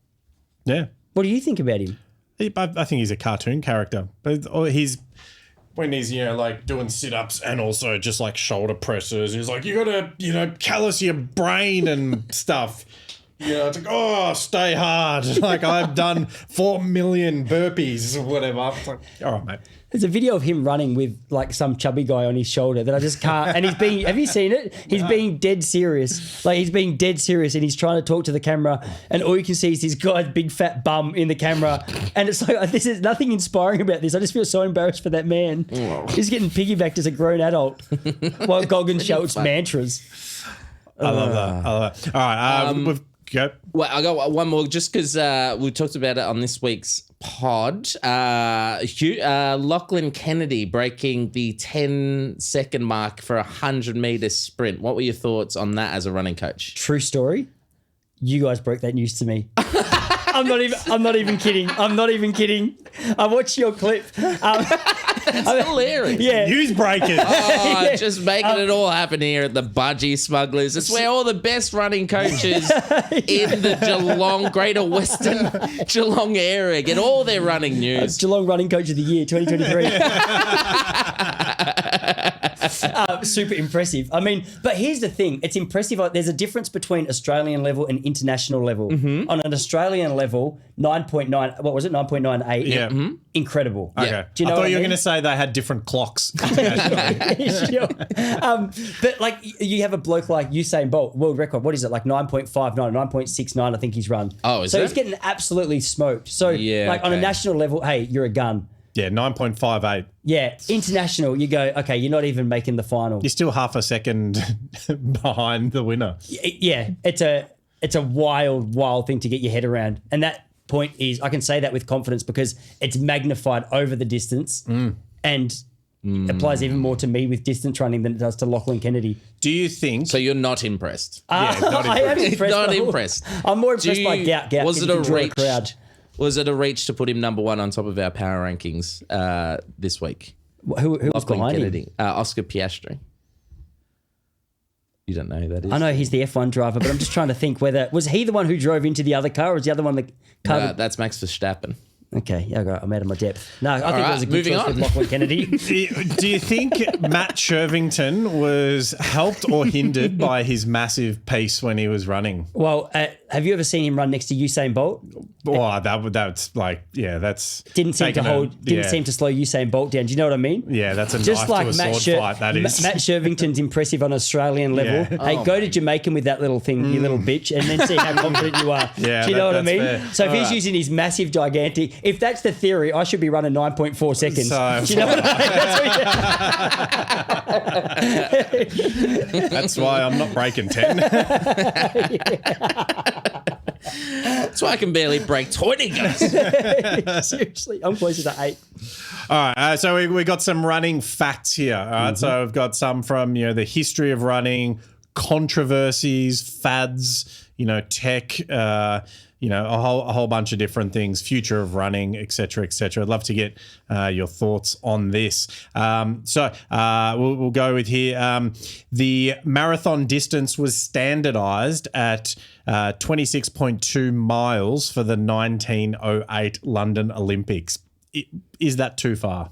Yeah. What do you think about him? I think he's a cartoon character. But when he's, like doing sit-ups and also just like shoulder presses, he's like, you gotta, callous your brain and stuff. It's like, stay hard. Like I've done 4 million burpees or whatever. It's like, all right, mate. There's a video of him running with like some chubby guy on his shoulder that I just can't. And have you seen it? He's being dead serious. Like he's being dead serious and he's trying to talk to the camera and all you can see is this guy's big fat bum in the camera. And it's like, this is nothing inspiring about this. I just feel so embarrassed for that man. He's getting piggybacked as a grown adult while Goggins shouts mantras. I love that. All right. We've got... Well, I got one more just because we talked about it on this week's pod. Lachlan Kennedy breaking the 10-second mark for a 100-meter sprint. What were your thoughts on that as a running coach? True story. You guys broke that news to me. I'm not even kidding. I watched your clip. That's hilarious. Yeah. News breakers. Just making it all happen here at the Budgy Smugglers. It's where all the best running coaches in the Greater Western Geelong area get all their running news. Geelong Running Coach of the Year 2023. Super impressive. I mean, but here's the thing. It's impressive. There's a difference between Australian level and international level. Mm-hmm. On an Australian level, 9.9, what was it? 9.98. Yeah. Mm-hmm. Incredible. Okay. Yeah. Do you know I thought you were mean? going to say they had different clocks. Sure. But like you have a bloke like Usain Bolt, world record. What is it? Like 9.59, 9.69, I think he's run. Oh, is so it? he's getting absolutely smoked. So on a national level, hey, you're a gun. Yeah, 9.58. Yeah, international, you go, okay, you're not even making the final. You're still half a second behind the winner. Yeah, it's a wild thing to get your head around. And that point is, I can say that with confidence because it's magnified over the distance and applies even more to me with distance running than it does to Lachlan Kennedy. Do you think... So you're not impressed? Yeah, not impressed. I am impressed. Not impressed. I'm more impressed by Gout. Was it a reach? Was it a reach to put him number one on top of our power rankings this week? Who was behind him? Oscar Piastri. You don't know who that is? I know he's the F1 driver, but I'm just trying to think whether... Was he the one who drove into the other car or was the other one the car... That's Max Verstappen. Okay, yeah, I'm out of my depth. No, I think it was a good moving choice on. with Lachlan Kennedy. Do you think Matt Shervington was helped or hindered by his massive pace when he was running? Well, have you ever seen him run next to Usain Bolt? Oh, that's like, yeah, that's... Didn't seem to slow Usain Bolt down. Do you know what I mean? Yeah, that's a just knife like to a sword fight, that is. Matt Shervington's impressive on Australian level. Yeah. Hey, go to Jamaican with that little thing, you little bitch, and then see how confident you are. Yeah, do you know what I mean? Fair. So if he's using his massive, gigantic... If that's the theory, I should be running 9.4 seconds. Do you know what I mean? That's why I'm not breaking 10. That's why I can barely break 20, guys. Seriously, I'm closer to 8. All right, so we got some running facts here. All right, so we've got some from the history of running, controversies, fads, tech, a whole bunch of different things, future of running, etc., etc. I'd love to get your thoughts on this. We'll go with here. The marathon distance was standardized at 26.2 miles for the 1908 London Olympics. Is that too far?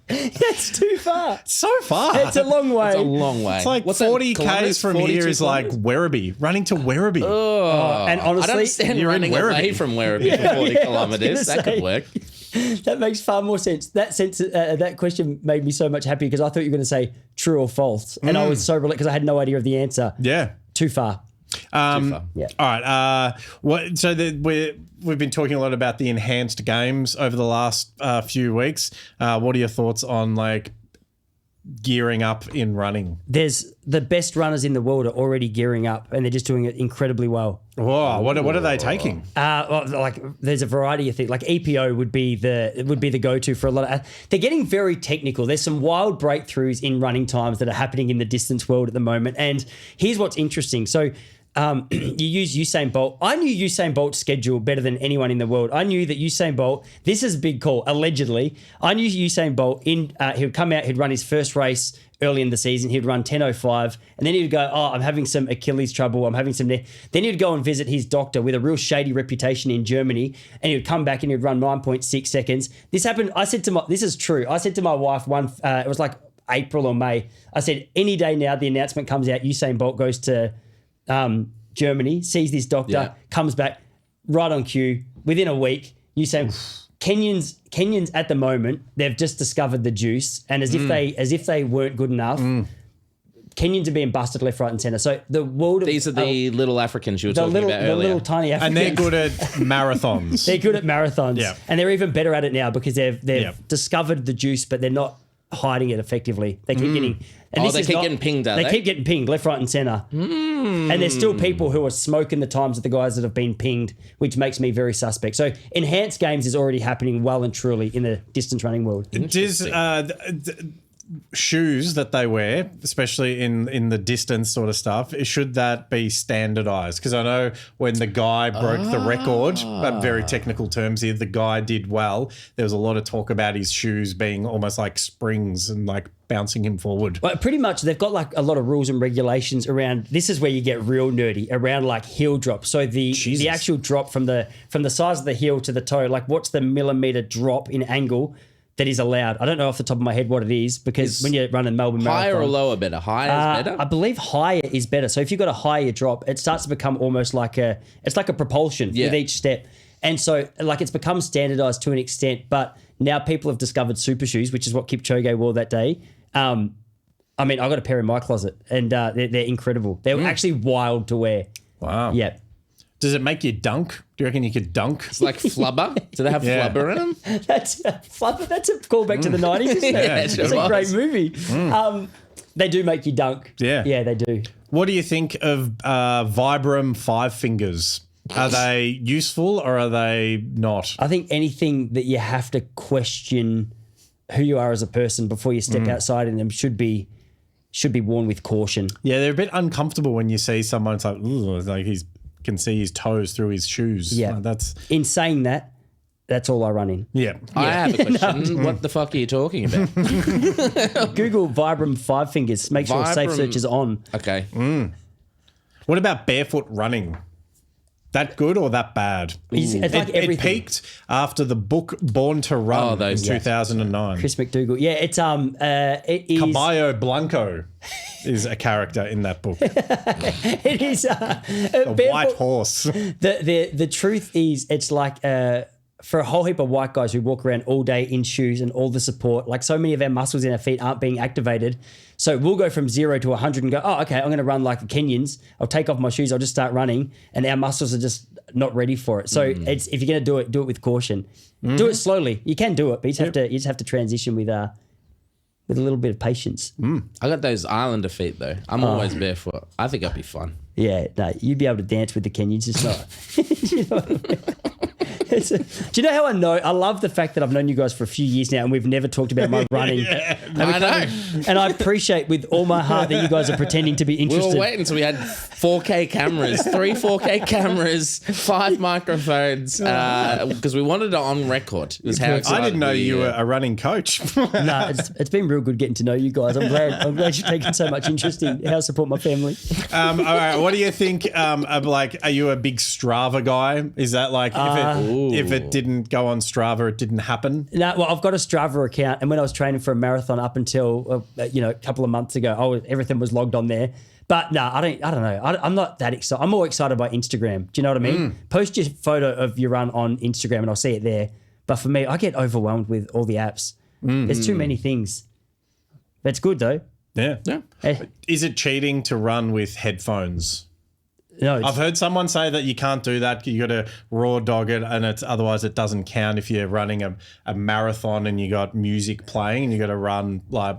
That's too far. So far. It's a long way. It's a long way. It's like What's 40 that, Ks from here is like Werribee. Running to Werribee. And I don't honestly, understand you're in running away Werribee. from Werribee for 40 kilometres. That could say. work. that makes far more sense. That question made me so much happy because I thought you were going to say true or false, and I was so relaxed because I had no idea of the answer. Yeah. Too far. Too far. Yeah. All right. We've been talking a lot about the enhanced games over the last few weeks. What are your thoughts on like gearing up in running? There's the best runners in the world are already gearing up, and they're just doing it incredibly well. Whoa, what are they taking? There's a variety of things. Like EPO would be the go-to for a lot of. They're getting very technical. There's some wild breakthroughs in running times that are happening in the distance world at the moment. And here's what's interesting. So. You use Usain Bolt. I knew Usain Bolt's schedule better than anyone in the world. I knew that Usain Bolt, this is a big call, allegedly. I knew Usain Bolt, he would come out, he'd run his first race early in the season, he'd run 10:05, and then he'd go, I'm having some Achilles trouble, I'm having some... Then he'd go and visit his doctor with a real shady reputation in Germany, and he would come back and he'd run 9.6 seconds. This happened, this is true. I said to my wife it was like April or May, I said, any day now, the announcement comes out, Usain Bolt goes to... Germany, sees this doctor, comes back right on cue. Within a week, you say Kenyans at the moment, they've just discovered the juice, and as if they weren't good enough, Kenyans are being busted left, right, and centre. So the world These are the little Africans you were talking about earlier. The little tiny Africans. And they're good at marathons. They're good at marathons. Yeah. And they're even better at it now because they've discovered the juice, but they're not hiding it effectively. They keep getting... And they keep getting pinged, They keep getting pinged left, right, and centre. And there's still people who are smoking the times of the guys that have been pinged, which makes me very suspect. So enhanced games is already happening well and truly in the distance running world. Does shoes that they wear, especially in the distance sort of stuff, should that be standardized? Because I know when the guy broke the record, very technical terms here, the guy did well. There was a lot of talk about his shoes being almost like springs and like bouncing him forward. Well, pretty much they've got like a lot of rules and regulations around, this is where you get real nerdy, around like heel drop. So the actual drop from the size of the heel to the toe, like what's the millimeter drop in angle that is allowed? I don't know off the top of my head what it is, because when you're running Melbourne Marathon... Higher or lower better? Higher is better? I believe higher is better. So if you've got a higher drop, it starts to become almost like a propulsion with each step. And so like it's become standardized to an extent, but now people have discovered super shoes, which is what Kipchoge wore that day. I mean, I got a pair in my closet, and they're incredible. They're actually wild to wear. Wow. Yeah. Does it make you dunk? Do you reckon you could dunk? It's like flubber. Do they have flubber in them? That's Flubber. That's a callback to the 90s, isn't it? Yeah, It's sure a great was. movie. They do make you dunk. Yeah. Yeah, they do. What do you think of Vibram 5 fingers? Are they useful or are they not? I think anything that you have to question who you are as a person before you step outside in them should be worn with caution. Yeah, they're a bit uncomfortable when you see someone. It's like, ooh, it's like he's can see his toes through his shoes. Yeah, that's. In saying that, that's all I run in. Yeah, I have a question. What the fuck are you talking about? Google Vibram 5 fingers. Make sure safe search is on. Okay. What about barefoot running? That good or that bad? It's like everything. It peaked after the book Born to Run in 2009. Chris McDougall. Yeah, it is. Caballo Blanco is a character in that book. It is A white horse. The truth is, it's like for a whole heap of white guys who walk around all day in shoes and all the support, like so many of our muscles in our feet aren't being activated. So we'll go from 0 to 100 and go, oh, okay, I'm going to run like the Kenyans. I'll take off my shoes. I'll just start running. And our muscles are just not ready for it. So it's if you're going to do it with caution. Do it slowly. You can do it, but you just have to transition with a little bit of patience. I got those Islander feet though. I'm always barefoot. I think that'd be fun. Yeah, no, you'd be able to dance with the Kenyans. It's not. You know what I mean? Do you know how I know? I love the fact that I've known you guys for a few years now and we've never talked about my running. I know. And I appreciate with all my heart that you guys are pretending to be We interested. were waiting until we had 4K cameras, 3 4K cameras, 5 microphones, because we wanted it on record. It was how I didn't know you were a running coach. No, it's been real good getting to know you guys. I'm glad you've taken so much interest in how I support my family. All right, what do you think of like, are you a big Strava guy? Is that like, if it didn't go on Strava, it didn't happen? No, well, I've got a Strava account, and when I was training for a marathon up until a couple of months ago, everything was logged on there. But no, I don't know. I'm not that excited. I'm more excited by Instagram. Do you know what I mean? Post your photo of your run on Instagram, and I'll see it there. But for me, I get overwhelmed with all the apps. There's too many things. That's good though. Yeah. Hey. Is it cheating to run with headphones? No, I've heard someone say that you can't do that. You got to raw dog it, and otherwise it doesn't count if you're running a marathon and you got music playing and you got to run like.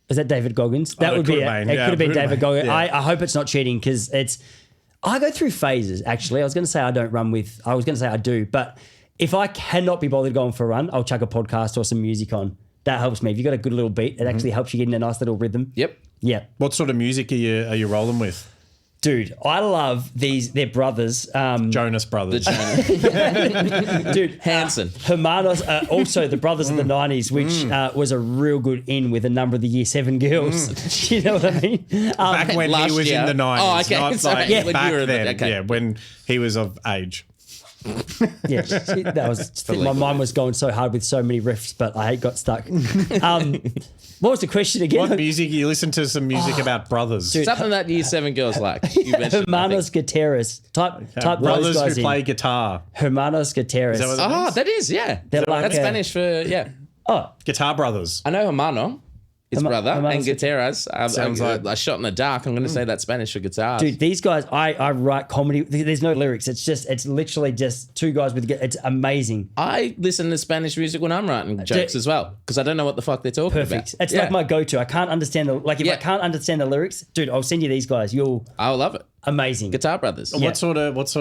Is that David Goggins? That would be it. It could have been David Goggins. Yeah. I hope it's not cheating because I go through phases. Actually, I was going to say I don't run with. I was going to say I do, but if I cannot be bothered going for a run, I'll chuck a podcast or some music on. That helps me. If you've got a good little beat, it actually helps you get in a nice little rhythm. Yep. Yeah. What sort of music are you rolling with? Dude, I love they're brothers. Jonas Brothers. Dude, Hanson. Hermanos, also the brothers of the 90s, which was a real good in with a number of the Year 7 girls. You know what I mean? Back when he last was year. in the 90s. Oh, okay. Not Sorry. like Yeah, when back you were then. okay. Yeah, when he was of age. Yeah, that was my mind was going so hard with so many riffs, but I got stuck. What was the question again? What music? You listen to some music about brothers. Dude, Something that Year 7 girls like. You mentioned. Hermanos Guterres. Type brothers those guys who play in. guitar. Hermanos Guterres. that what that Oh, that is, yeah. They're like That's Spanish for, yeah. Oh, Guitar brothers. I know Hermano, his brother, and Hermanos- Guterres. Sounds like- I shot in the dark. I'm going to say that's Spanish for guitar. dude, these guys, I write comedy. There's no lyrics. It's literally just two guys with. It's amazing. I listen to Spanish music when I'm writing jokes as well because I don't know what the fuck they're talking Perfect. about. It's like my go-to. I can't understand if I Yeah. can't understand the lyrics, dude, I'll send you these guys. You'll I love it. amazing. Guitar Brothers. What sort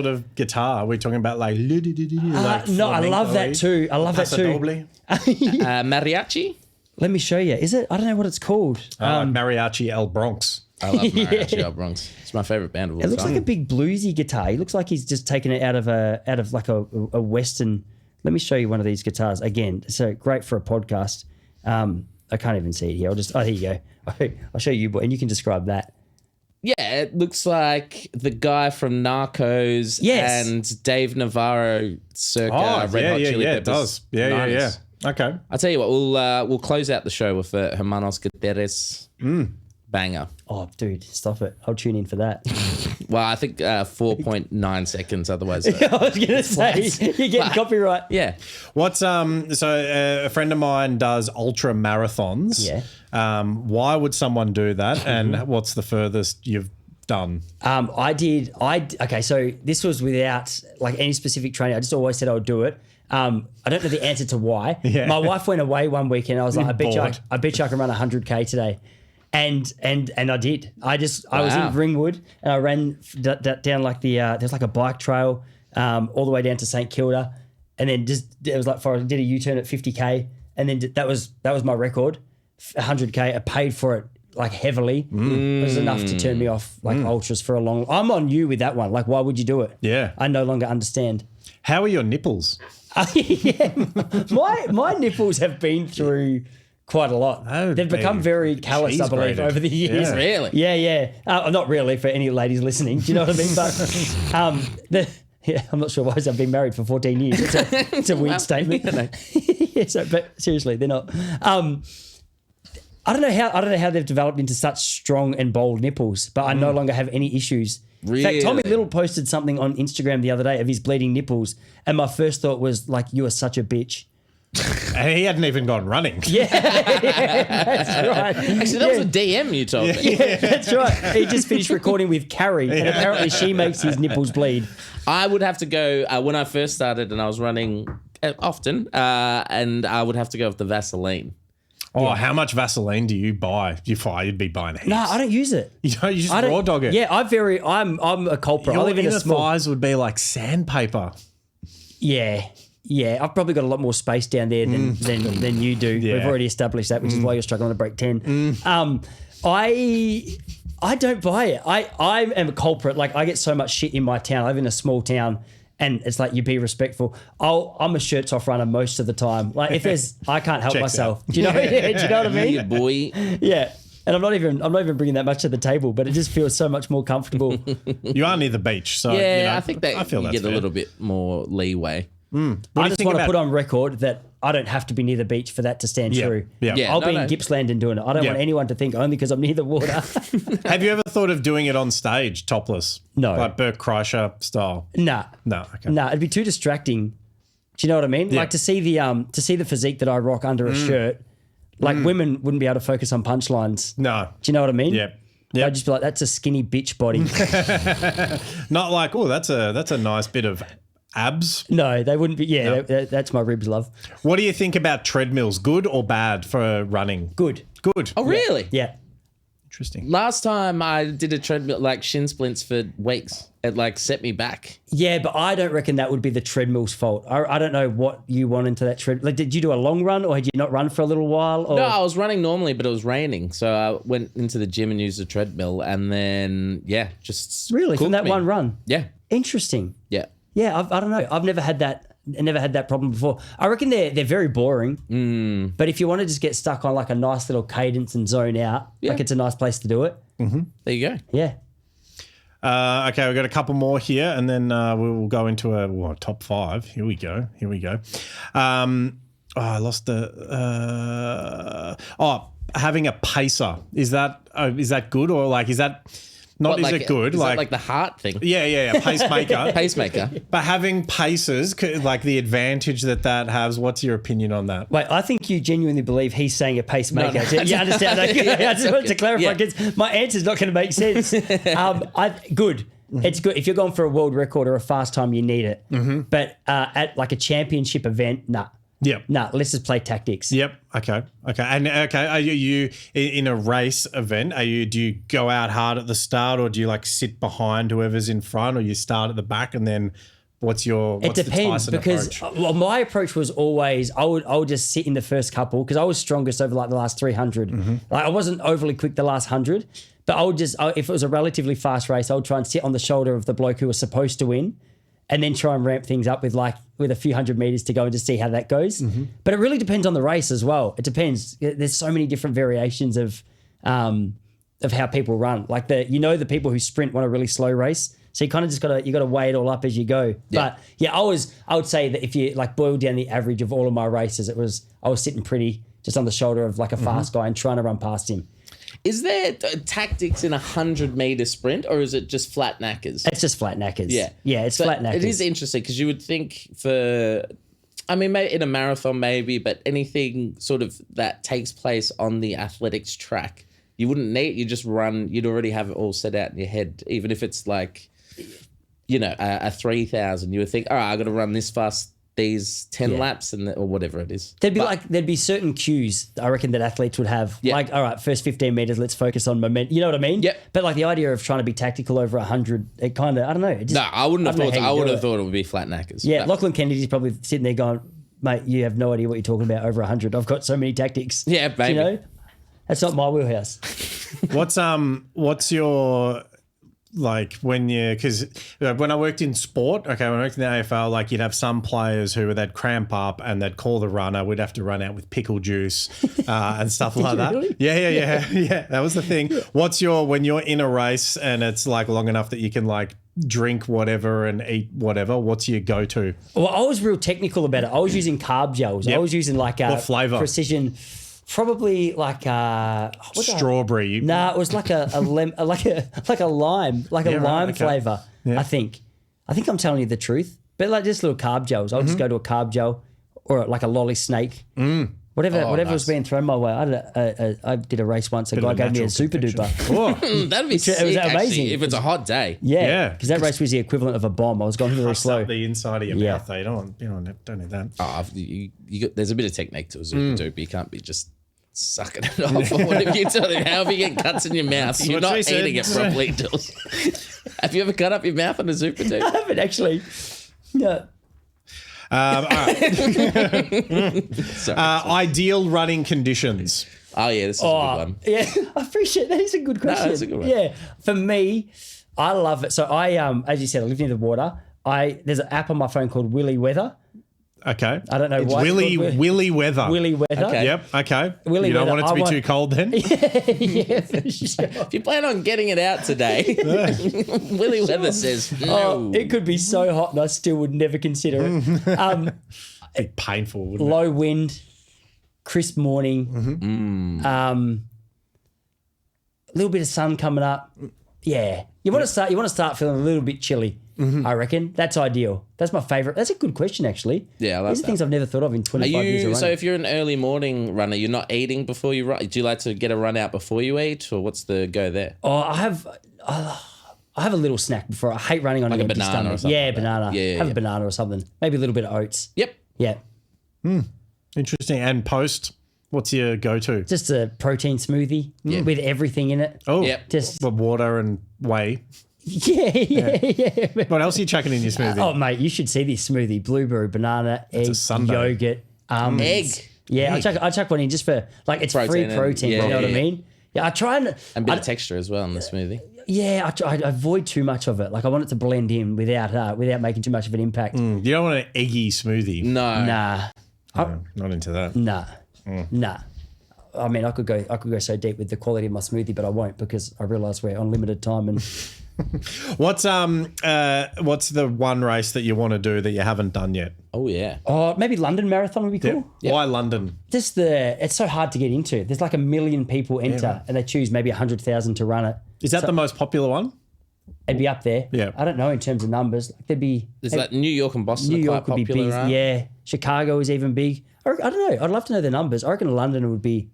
of guitar are we talking about? Like, No, I love that too. I love that Paso too. Doble? Mariachi. Let me show you. Is it? I don't know what it's called. Mariachi El Bronx. I love Mariachi El Bronx. It's my favorite band of all It looks time. like a big bluesy guitar. He looks like he's just taken it out of like a western. Let me show you one of these guitars again. So great for a podcast. I can't even see it here. Here you go. I'll show you, and you can describe that. Yeah, it looks like the guy from Narcos Yes. and Dave Navarro circa Red Hot Chili it Peppers. does. Yeah. 90s. Okay. I'll tell you what, we'll close out the show with the Hermanos Guterres banger. Oh, dude, stop it! I'll tune in for that. Well, I think 4.9 seconds. Otherwise, I was gonna say you're getting copyright. yeah. What's a friend of mine does ultra marathons. Yeah. Why would someone do that? And what's the furthest you've done? Okay, so this was without like any specific training. I just always said I would do it. I don't know the answer to why. Yeah. My wife went away one weekend. I was like, I bet you I can run 100K today. And I did. I was in Ringwood and I ran down like there's like a bike trail all the way down to St Kilda, and then it was like I did a U-turn at 50K, and then that was my record, 100K. I paid for it like heavily. It was enough to turn me off like ultras for a long. I'm on you with that one. Like, why would you do it? Yeah. I no longer understand. How are your nipples? Yeah, my nipples have been through quite a lot. Oh, They've become baby. very callous, I believe, Cheese-grated. over the years. Yeah. Really? Yeah. Not really for any ladies listening. Do you know what I mean? But I'm not sure why I've been married for 14 years. It's a weird statement. Yeah, but seriously, they're not. I don't know how they've developed into such strong and bold nipples, but I no longer have any issues. In fact, Tommy Really? Little posted something on Instagram the other day of his bleeding nipples, and my first thought was like, "You are such a bitch." And he hadn't even gone running. Yeah, that's right. Actually, that was a DM you told me. Yeah, that's right. He just finished recording with Carrie, and apparently she makes his nipples bleed. I would have to go when I first started, and I was running often, and I would have to go with the Vaseline. Oh, how much Vaseline do you buy? You'd be buying heaps. No, I don't use it. You don't. You just I don't, raw dog it. Yeah, I'm a culprit. I Your live in a inner small. thighs would be like sandpaper. Yeah. I've probably got a lot more space down there than you do. Yeah. We've already established that, which is why you're struggling to break 10. I don't buy it. I am a culprit. Like, I get so much shit in my town. I live in a small town, and it's like, you be respectful. I'm a shirts off runner most of the time. Like, if there's, I can't help Checks myself. out. Do you know? Do you know what I mean? Yeah, boy. Yeah. And I'm not even bringing that much to the table, but it just feels so much more comfortable. You are near the beach, so Yeah, you know, I think that I feel you that's get a fair. little bit more leeway. I just think want to about- put on record that I don't have to be near the beach for that to stand Yeah, true. yeah. Yeah. I'll No, be no. in Gippsland and doing it. I don't Yeah. want anyone to think only because I'm near the water. Have you ever thought of doing it on stage, topless? No. Like Bert Kreischer style? Nah. No, okay. Nah, it'd be too distracting. Do you know what I mean? Yeah. Like, to see the physique that I rock under a shirt, like women wouldn't be able to focus on punchlines. No. Do you know what I mean? Yeah. I'd just be like, that's a skinny bitch body. Not like, oh, that's a nice bit of abs. No, they wouldn't be. Yeah, No. that's my ribs, love. What do you think about treadmills? Good or bad for running? Good. Good. Oh, really? Yeah. Interesting. Last time I did a treadmill, like shin splints for weeks. It like set me back. Yeah, but I don't reckon that would be the treadmill's fault. I don't know what you want into that tread. Like, did you do a long run, or had you not run for a little while? Or? No, I was running normally, but it was raining. So I went into the gym and used the treadmill, and then, just Really, from cooked that me. one run. Yeah. Interesting. Yeah. Yeah, I don't know. I've never had that. Never had that problem before. I reckon they're very boring. But if you want to just get stuck on like a nice little cadence and zone out, like, it's a nice place to do it. There you go. Yeah. Okay, we've got a couple more here, and then we will go into a top 5. Here we go. I lost the. Having a pacer, is that good, or like, is that not? Is it good? Is that like the heart thing? Yeah, pacemaker. Pacemaker. But having pacers, like the advantage that has, what's your opinion on that? Wait, I think you genuinely believe he's saying a pacemaker. No. You understand? I just wanted to clarify Yeah. because my answer's not going to make sense. Good. It's good. If you're going for a world record or a fast time, you need it. But at like a championship event, nah. Yep. Nah, let's just play tactics. Yep. Okay. And are you in a race event? Do you go out hard at the start, or do you like sit behind whoever's in front, or you start at the back, and then what's It depends, the Tyson because approach? my approach was always I would just sit in the first couple because I was strongest over like the last 300. Like, I wasn't overly quick the last 100, but I would just if it was a relatively fast race, I would try and sit on the shoulder of the bloke who was supposed to win, and then try and ramp things up with a few hundred meters to go and just see how that goes. But it really depends on the race as well. It depends. There's so many different variations of how people run. Like the people who sprint want a really slow race. So you kind of just gotta weigh it all up as you go. Yeah. But yeah, I would say that if you like boil down the average of all of my races, I was sitting pretty just on the shoulder of like a fast guy and trying to run past him. Is there tactics in 100-meter sprint, or is it just flat knackers? It's just flat knackers. Yeah. It's So flat knackers. It is interesting because you would think maybe in a marathon maybe, but anything sort of that takes place on the athletics track, you wouldn't need, you just run, you'd already have it all set out in your head. Even if it's like, a 3,000, you would think, all right, I got to run this fast, these 10 laps or whatever it is. There'd be certain cues I reckon that athletes would have. Yeah. Like, all right, first 15 meters, let's focus on momentum. You know what I mean? Yep. But like the idea of trying to be tactical over 100, it kind of, I don't know. It just, No, I wouldn't have don't know thought. how I you would do have it. thought it would be flat knackers. Yeah, But- Lachlan Kennedy's probably sitting there going, mate, you have no idea what you're talking about over 100. I've got so many tactics. Yeah, Do maybe. you know? That's not my wheelhouse. What's your like because when I worked in sport, when I worked in the AFL, like you'd have some players they'd cramp up and they'd call the runner. We'd have to run out with pickle juice and stuff like that. Really? Yeah. That was the thing. When you're in a race and it's like long enough that you can like drink whatever and eat whatever, what's your go-to? Well, I was real technical about it. I was using carb gels. Yep. I was using like What flavour? precision, probably like Strawberry. Nah, it was like a lime, like a lime okay. flavour. Yeah. I think I'm telling you the truth. But like just little carb gels. I'll just go to a carb gel or like a lolly snake. Whatever was nice. being thrown my way. I did a race once. A Bit guy of a gave me a natural super connection. duper. Oh, That'd be sick, was actually, amazing. if it's a hot day. Yeah, Yeah. because that race was the equivalent of a bomb. I was going very puffs slow. up the inside of your Yeah. mouth. Though. Don't need that. Oh, there's a bit of technique to a super duper. You can't be just sucking it off or whatever you're doing. However you get cuts in your mouth, you're what not she said. eating it properly. Jules. Have you ever cut up your mouth on a super duper? I haven't actually. Yeah. All right. Ideal running conditions. Oh, yeah, this is a good one. Yeah, I appreciate that. Is a good question. that's a good one. Yeah, for me, I love it. So I, as you said, I live near the water. There's an app on my phone called Willy Weather. Okay. I don't know why. Willy Weather. Willy Weather. Okay. Yep. Okay. Willy you don't Weather. want it to be too cold then? Yeah, for sure. If you plan on getting it out today, Willy Weather says no. Oh, it could be so hot and I still would never consider it. Be painful, wouldn't Low wind, crisp morning, a little bit of sun coming up. Yeah. You want to start feeling a little bit chilly. I reckon that's ideal. That's my favorite. That's a good question, actually. Yeah, I like These are that. things I've never thought of in 25 years of running. So if you're an early morning runner, you're not eating before you run. Do you like to get a run out before you eat, or what's the go there? Oh, I have a little snack before. I hate running on Like an a empty banana stomach. or something Yeah, like that. banana. Yeah, have a banana or something. Maybe a little bit of oats. Yep. Yeah. Interesting. And post, what's your go-to? Just a protein smoothie with everything in it. Oh, Yep. Just the water and whey. yeah. What else are you chucking in your smoothie? Oh, mate, you should see this smoothie: blueberry, banana, egg, a sundae. yogurt, almonds. Egg. Yeah, I chuck one in just for it's Protein free and- protein. yeah, you know what I yeah. mean? Yeah, I try and And a bit of texture as well in the smoothie. I avoid too much of it. Like I want it to blend in without making too much of an impact. You don't want an eggy smoothie. No. Nah, No, not into that. nah. I mean, I could go so deep with the quality of my smoothie, but I won't because I realise we're on limited time and. What's the one race that you want to do that you haven't done yet? Oh, yeah. Oh, maybe London Marathon would be cool. Why London? Just it's so hard to get into. There's like 1 million people enter and they choose maybe 100,000 to run it. Is that the most popular one? It'd be up there. Yeah. I don't know in terms of numbers. Like there'd be There's like New York and Boston New are York quite would be popular, big. right? Yeah. Chicago is even big. I don't know. I'd love to know the numbers. I reckon London would be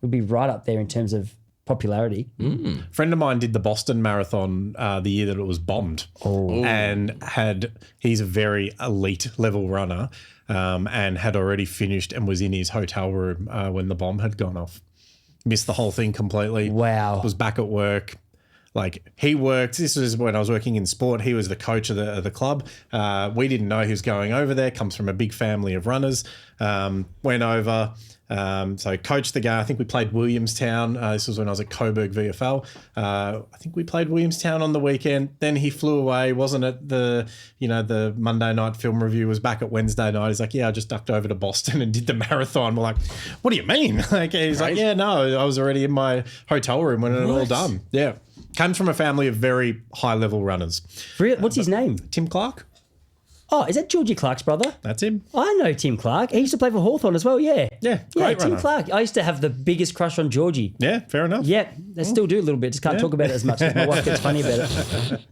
right up there in terms of popularity. A friend of mine did the Boston Marathon the year that it was bombed, and he's a very elite level runner, and had already finished and was in his hotel room when the bomb had gone off. Missed the whole thing completely. Wow. Was back at work. Like he worked. This was when I was working in sport. He was the coach of the club. We didn't know he was going over there. Comes from a big family of runners. Went over. So coached the guy. I think we played Williamstown. This was when I was at Coburg VFL. I think we played Williamstown on the weekend. Then he flew away. Wasn't at the Monday night film review. Was back at Wednesday night. He's like, yeah, I just ducked over to Boston and did the marathon. We're like, what do you mean? Like he's like, yeah, no, I was already in my hotel room when it was all done. Yeah. Comes from a family of very high level runners. What's his name? Tim Clark. Oh, is that Georgie Clark's brother? That's him. I know Tim Clark. He used to play for Hawthorn as well, yeah. Yeah, Yeah, great Tim runner. Clark. I used to have the biggest crush on Georgie. Yeah, fair enough. Yeah, I still do a little bit. Just can't talk about it as much because my wife gets funny about it.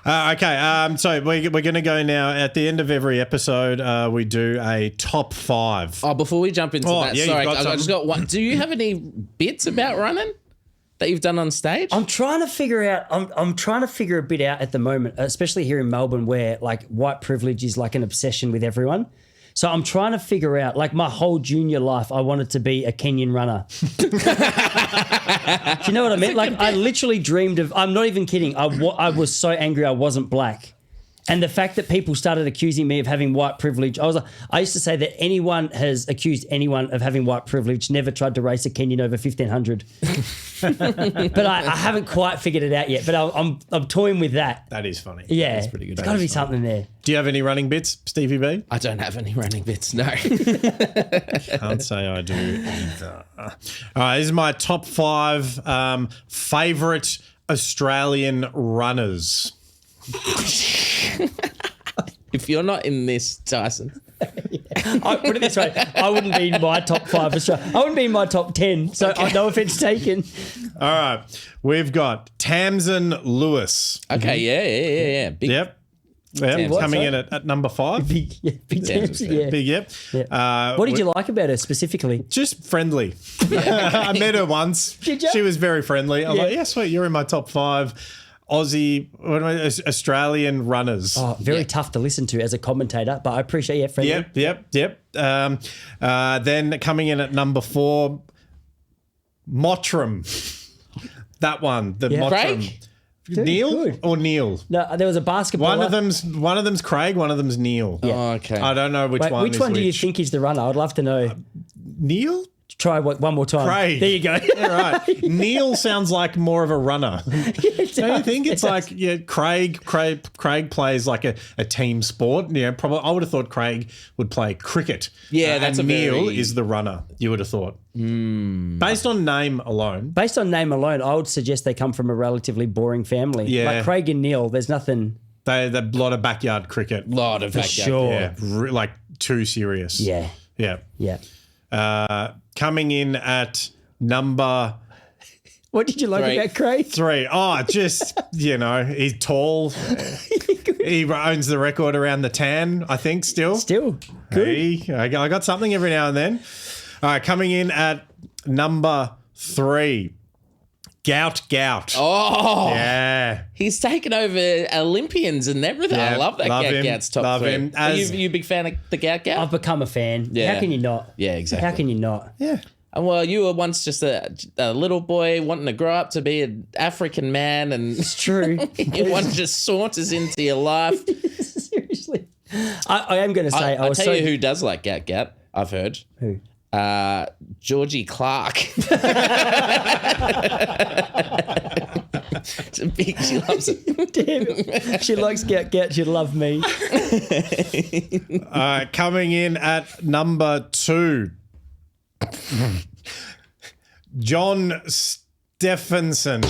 Okay, so we're going to go now. At the end of every episode, we do a top 5. Oh, before we jump into that, yeah, sorry, you've got I just got one. Do you have any bits about running that you've done on stage? I'm trying to figure out. I'm trying to figure a bit out at the moment, especially here in Melbourne, where like white privilege is like an obsession with everyone. So I'm trying to figure out. Like my whole junior life, I wanted to be a Kenyan runner. Do you know what I mean? Like I literally dreamed of. I'm not even kidding. I was so angry I wasn't black. And the fact that people started accusing me of having white privilege, I used to say that anyone has accused anyone of having white privilege never tried to race a Kenyan over 1,500. But I haven't quite figured it out yet. But I'm toying with that. That is funny. Yeah, That's pretty good. There's got to be something there. Do you have any running bits, Stevie B? I don't have any running bits, no. Can't say I do either. All right, this is my top 5 favourite Australian runners. If you're not in this, Tyson. I put it this way: I wouldn't be in my top 5. I wouldn't be in my top 10. So I know if it's taken. All right, we've got Tamsin Lewis. Okay, yeah. Big, Yep. Tamsin. Coming in at number 5. Big Tamsin, Tamsin, yeah. Big, yep. What did you like about her specifically? Just friendly. I met her once. Did ya? She was very friendly. I'm Yeah. like, yeah, sweet, you're in my top 5 Australian runners. Oh, very tough to listen to as a commentator, but I appreciate your friendly. Yep. Then coming in at number 4, Mottram. That one, the Yeah. Mottram. Craig? Neil good. or Neil? No, there was a basketball. One of them's Craig. One of them's Neil. Yeah. Oh, okay. I don't know which Wait, one. which is one do you which. think is the runner? I'd love to know. Neil? Try one more time. Craig. There you go. Yeah, right. Neil sounds like more of a runner. Don't you think? It's like Craig plays like a team sport. Yeah, probably. I would have thought Craig would play cricket. Yeah, that's and a Neil very- is the runner. You would have thought. Based on name alone. Based on name alone, I would suggest they come from a relatively boring family. Yeah. Like Craig and Neil, there's nothing. They a lot of backyard cricket. Lot of For backyard. sure. Yeah, like too serious. Yeah. Yeah. Yeah. Coming in at number What did you like 3. about Craig? 3. Oh, just, he's tall. He owns the record around the tonne, I think, still. Still good. Hey, I got something every now and then. All right, coming in at number 3. Gout. Oh, Yeah. he's taken over Olympians and everything. Yeah, I love that love Gout him, Gout's top love 3. him. Are As- you a big fan of the Gout Gout? I've become a fan. Yeah. How can you not? Yeah, exactly. How can you not? Yeah. Well, you were once just a little boy wanting to grow up to be an African man, and It's true. one just saunters into your life. Seriously. I am going to say, I I'll was tell so. you who does like Gout Gout, I've heard. Who? Georgie Clark. She loves it. Damn it. She likes Gout. She'd love me. Coming in at number 2. John Stephenson.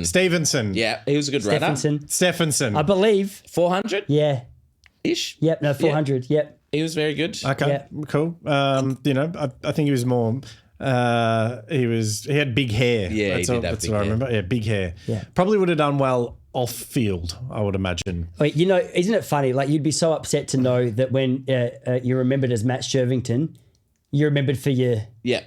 Stevenson. Yeah, he was a good runner. Stephenson. I Stephenson. believe. 400 Yeah. ish. Yep. No, 400. Yep. He was very good. Okay, Yeah. cool. I think he was more. He had big hair. Yeah, he did have that's big what I hair. remember. Yeah, big hair. Yeah. Probably would have done well off field, I would imagine. Wait, isn't it funny? Like, you'd be so upset to know that when you're remembered as Matt Shervington, you're remembered for your. Yeah.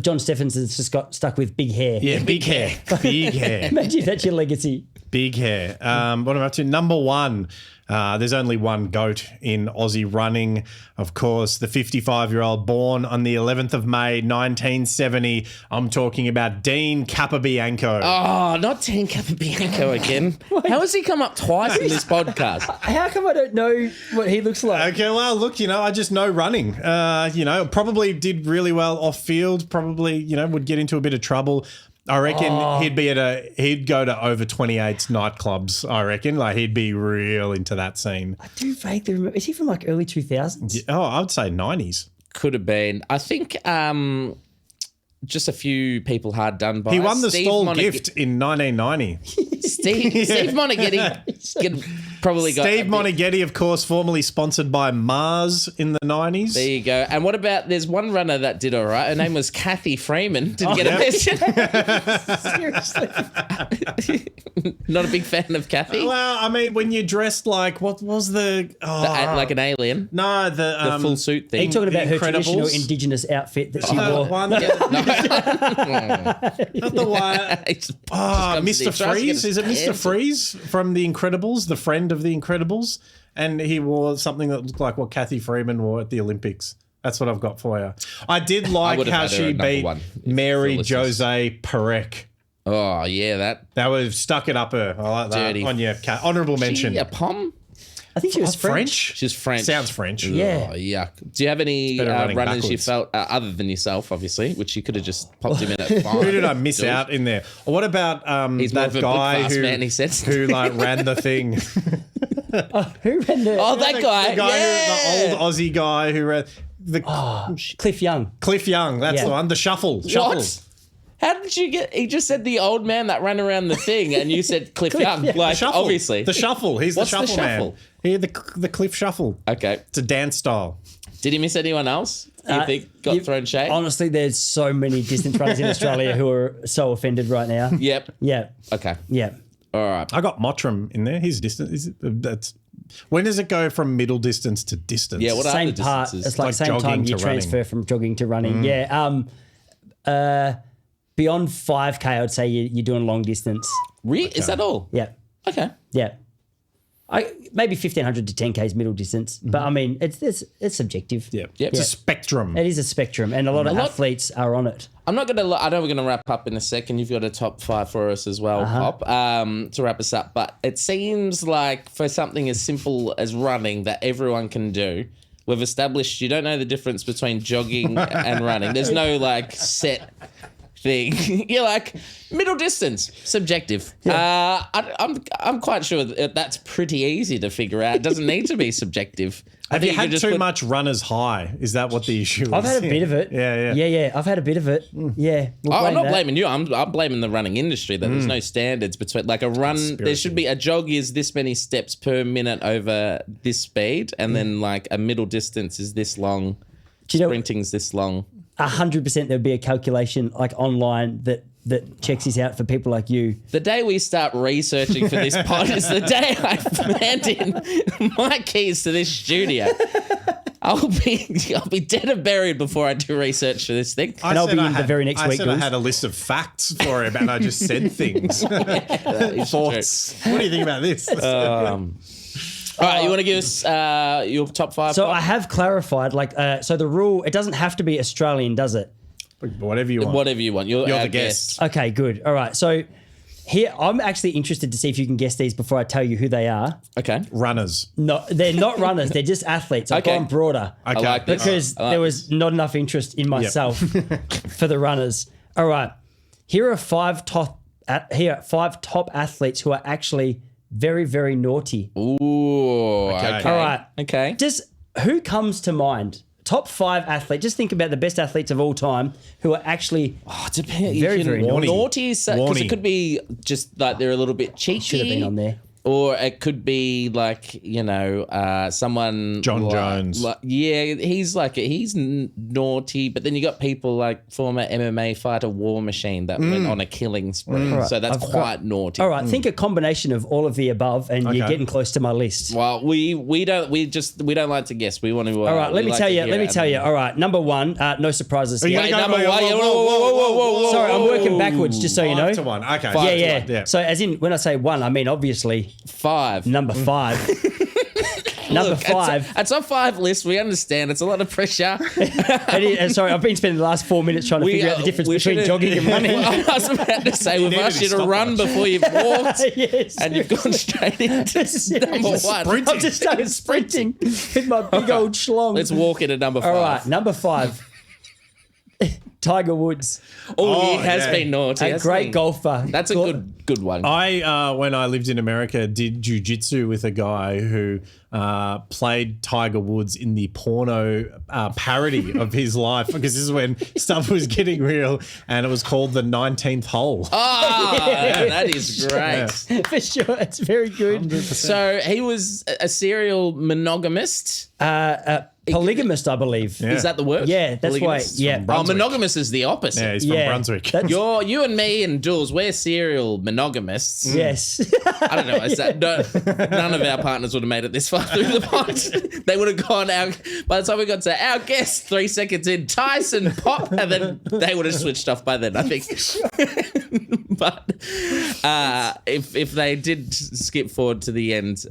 John Stephenson's just got stuck with big hair. Yeah, big hair. Big hair. Imagine if that's your legacy. Big hair. What am I up to? Number 1. There's only one GOAT in Aussie running. Of course, the 55-year-old born on the 11th of May, 1970. I'm talking about Dean Capobianco. Oh, not Dean Capobianco again. How has he come up twice in this podcast? How come I don't know what he looks like? Okay, well, look, I just know running. Probably did really well off field. Probably, would get into a bit of trouble. I reckon he'd go to over 28's nightclubs. I reckon, like, he'd be real into that scene. I do vaguely remember. Is he from like early 2000s? Oh, I would say 90s. Could have been. I think just a few people hard done by. He won the Steve Stall gift in 1990. Steve Monaghetti probably got. Steve Monaghetti, of course, formerly sponsored by Mars in the 90s. There you go. And what about, there's one runner that did all right. Her name was Kathy Freeman. Didn't get a mention. Seriously. Not a big fan of Kathy. Well, I mean, when you dressed like, what was Like an alien. No, The full suit Are thing. you talking about her Incredibles? traditional indigenous outfit that she the wore? one, No. not the one. Mr. Freeze? Is it Mr. Freeze from The Incredibles, the friend of The Incredibles? And he wore something that looked like what Kathy Freeman wore at the Olympics. That's what I've got for you. I did like would have how had her she at number beat 1, Mary for listeners. Jose Perec. Oh, yeah, That was stuck it up her. I like that. Dirty. On your honourable mention. She a pom? I think she was French. She's French. Sounds French. Yeah. Oh, yuck. Do you have any better running runners you backwards. felt, other than yourself, obviously, which you could have just popped him in at 5? Who did I miss out in there? Or what about He's more that of a guy fast who, man, he says. who like ran the thing? Who ran the? Oh, that guy. The guy Yeah. the old Aussie guy who ran the Cliff Young. Cliff Young. That's Yeah. the one. The shuffle. What? How did you get? He just said the old man that ran around the thing, and you said Cliff Young. yeah. Like, The shuffle. obviously. The shuffle. He's What's the the shuffle man. shuffle? He had the Cliff Shuffle. Okay. It's a dance style. Did he miss anyone else you think got thrown shade? Honestly, there's so many distance runners in Australia who are so offended right now. Yep. Yeah. Okay. Yeah. All right. I got Mottram in there. His distance. That's when does it go from middle distance to distance? Yeah, what are Same the part. distances? It's like Like same jogging time you to running. transfer from jogging to running. Yeah. Beyond 5K, I'd say you're doing long distance. Is that all? Yeah. Okay. Yeah. Maybe 1,500 to 10K is middle distance. But, I mean, it's subjective. Yeah. It's a spectrum. It is a spectrum, and a lot of athletes are on it. I'm not going to. I know we're going to wrap up in a second. You've got a top 5 for us as well, Pop, to wrap us up. But it seems like for something as simple as running that everyone can do, we've established you don't know the difference between jogging and running. There's no like set thing. You're like middle distance, subjective. Yeah. I'm quite sure that's pretty easy to figure out. It doesn't need to be subjective. Have you had too much runner's high? Is that what the issue is? I've had a bit of it. Yeah. I've had a bit of it. Yeah. I'm not blaming you. I'm blaming the running industry that there's no standards between like a run. There should be a jog is this many steps per minute over this speed, and then like a middle distance is this long. Sprinting's this long. 100% there'd be a calculation like online that checks this out for people like you. The day we start researching for this pod is the day I hand in my keys to this studio. I'll be dead and buried before I do research for this thing. And I'll be in the very next week. I had a list of facts for him and I just said things. Thoughts. What do you think about this? All right, you want to give us your top 5? So I have clarified, so the rule, it doesn't have to be Australian, does it? Whatever you want. Whatever you want. You're the guest. Okay, good. All right. So here, I'm actually interested to see if you can guess these before I tell you who they are. Okay. Runners. No, they're not runners. They're just athletes. I've gone broader. Okay. I like this. Because there was not enough interest in myself for the runners. All right. Here are 5 top athletes who are actually very, very naughty. Ooh. Okay. All right. Okay. Just who comes to mind? Top 5 athletes. Just think about the best athletes of all time who are actually very, very naughty. Because it could be just like they're a little bit cheeky. Should have been on there. Or it could be like, someone... John Jones. He's naughty, but then you got people like former MMA fighter War Machine that went on a killing spree. Right. So that's quite naughty. All right, think a combination of all of the above and you're getting close to my list. Well, we don't like to guess. We want to... all right, let me tell you. All right, number 1, no surprises. Number 1. Whoa. Sorry, I'm working backwards, just so you know. 5 to 1. Okay. Yeah. So as in, when I say 1, I mean obviously... 5. Number 5. Number 5. It's a 5 list. We understand. It's a lot of pressure. Sorry, I've been spending the last 4 minutes trying to figure out the difference between jogging and running. I was about to say, we've asked you to run before you've walked, and you've gone straight into number 1. I've just started sprinting with my big old schlong. Let's walk into number 5. All right, number 5. Tiger Woods. He has been naughty. A great golfer. That's a good one. I when I lived in America, did jiu-jitsu with a guy who played Tiger Woods in the porno parody of his life, because this is when stuff was getting real, and it was called the 19th hole. That is great. Yeah. For sure. It's very good. 100%. So he was a serial monogamist. Polygamist, I believe. Yeah. Is that the word? Yeah, that's why. Yeah. Monogamous is the opposite. Yeah, he's from Brunswick. You and me and Jules, we're serial monogamists. Yes. I don't know. None of our partners would have made it this far through the pod. They would have gone out. By the time we got to our guest, 3 seconds in, Tyson Pop, and then they would have switched off by then, I think. But if they did skip forward to the end,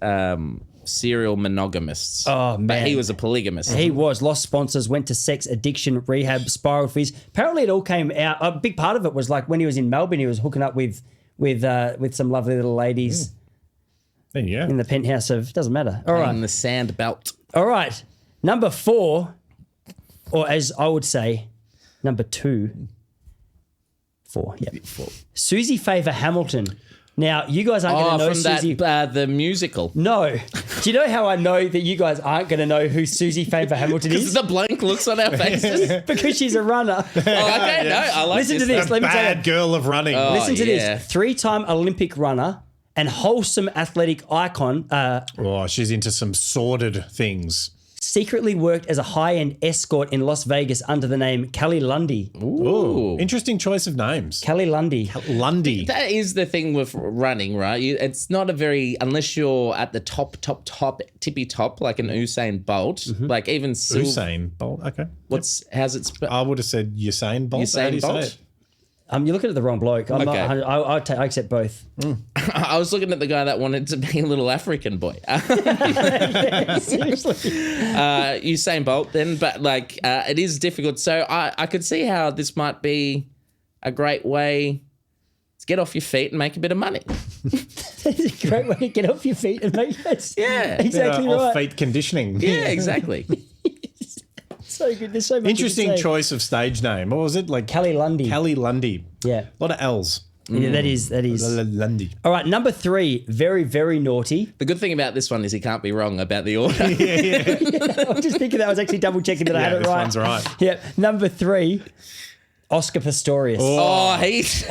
serial monogamists. Oh, man. But he was a polygamist. He was. Lost sponsors, went to sex addiction rehab, spiraled for his... Apparently it all came out... A big part of it was like when he was in Melbourne, he was hooking up with some lovely little ladies There you go. in the penthouse of... Doesn't matter. All right. In the sand belt. All right. Number 4, or as I would say, number 2. 4, yeah. 4. Susie Favour Hamilton. Now, you guys aren't going to know Susie... the musical. No. Do you know how I know that you guys aren't going to know who Susie Favour Hamilton is? Because the blank looks on our faces. Because she's a runner. Okay, no, I like Listen to this. Let me tell you. Bad girl of running. Listen to this. 3-time Olympic runner and wholesome athletic icon. She's into some sordid things. Secretly worked as a high-end escort in Las Vegas under the name Kelly Lundy. Ooh. Interesting choice of names. Kelly Lundy. Lundy. That is the thing with running, right? It's not a very, unless you're at the top, tippy top, like an Usain Bolt, like even Usain Bolt, okay. how's it spelled? I would have said Usain Bolt. Usain Bolt? You're looking at the wrong bloke. I'm Okay. not, I accept both. I was looking at the guy that wanted to be a little African boy. Seriously. Usain Bolt then, but like it is difficult. So I could see how this might be a great way to get off your feet and make a bit of money. It's a great way to get off your feet and make that. Yeah. Exactly right. Off-feet conditioning. Yeah, exactly. So good. There's so much. Interesting choice of stage name. What was it? Like Callie Lundy. Callie Lundy. Yeah. A lot of L's. Yeah, that is. Lundy. All right, number 3, very, very naughty. The good thing about this one is he can't be wrong about the order. I was just thinking that. I was actually double checking that I had it this right. one's right. Yeah, number 3, Oscar Pistorius. Oh, he's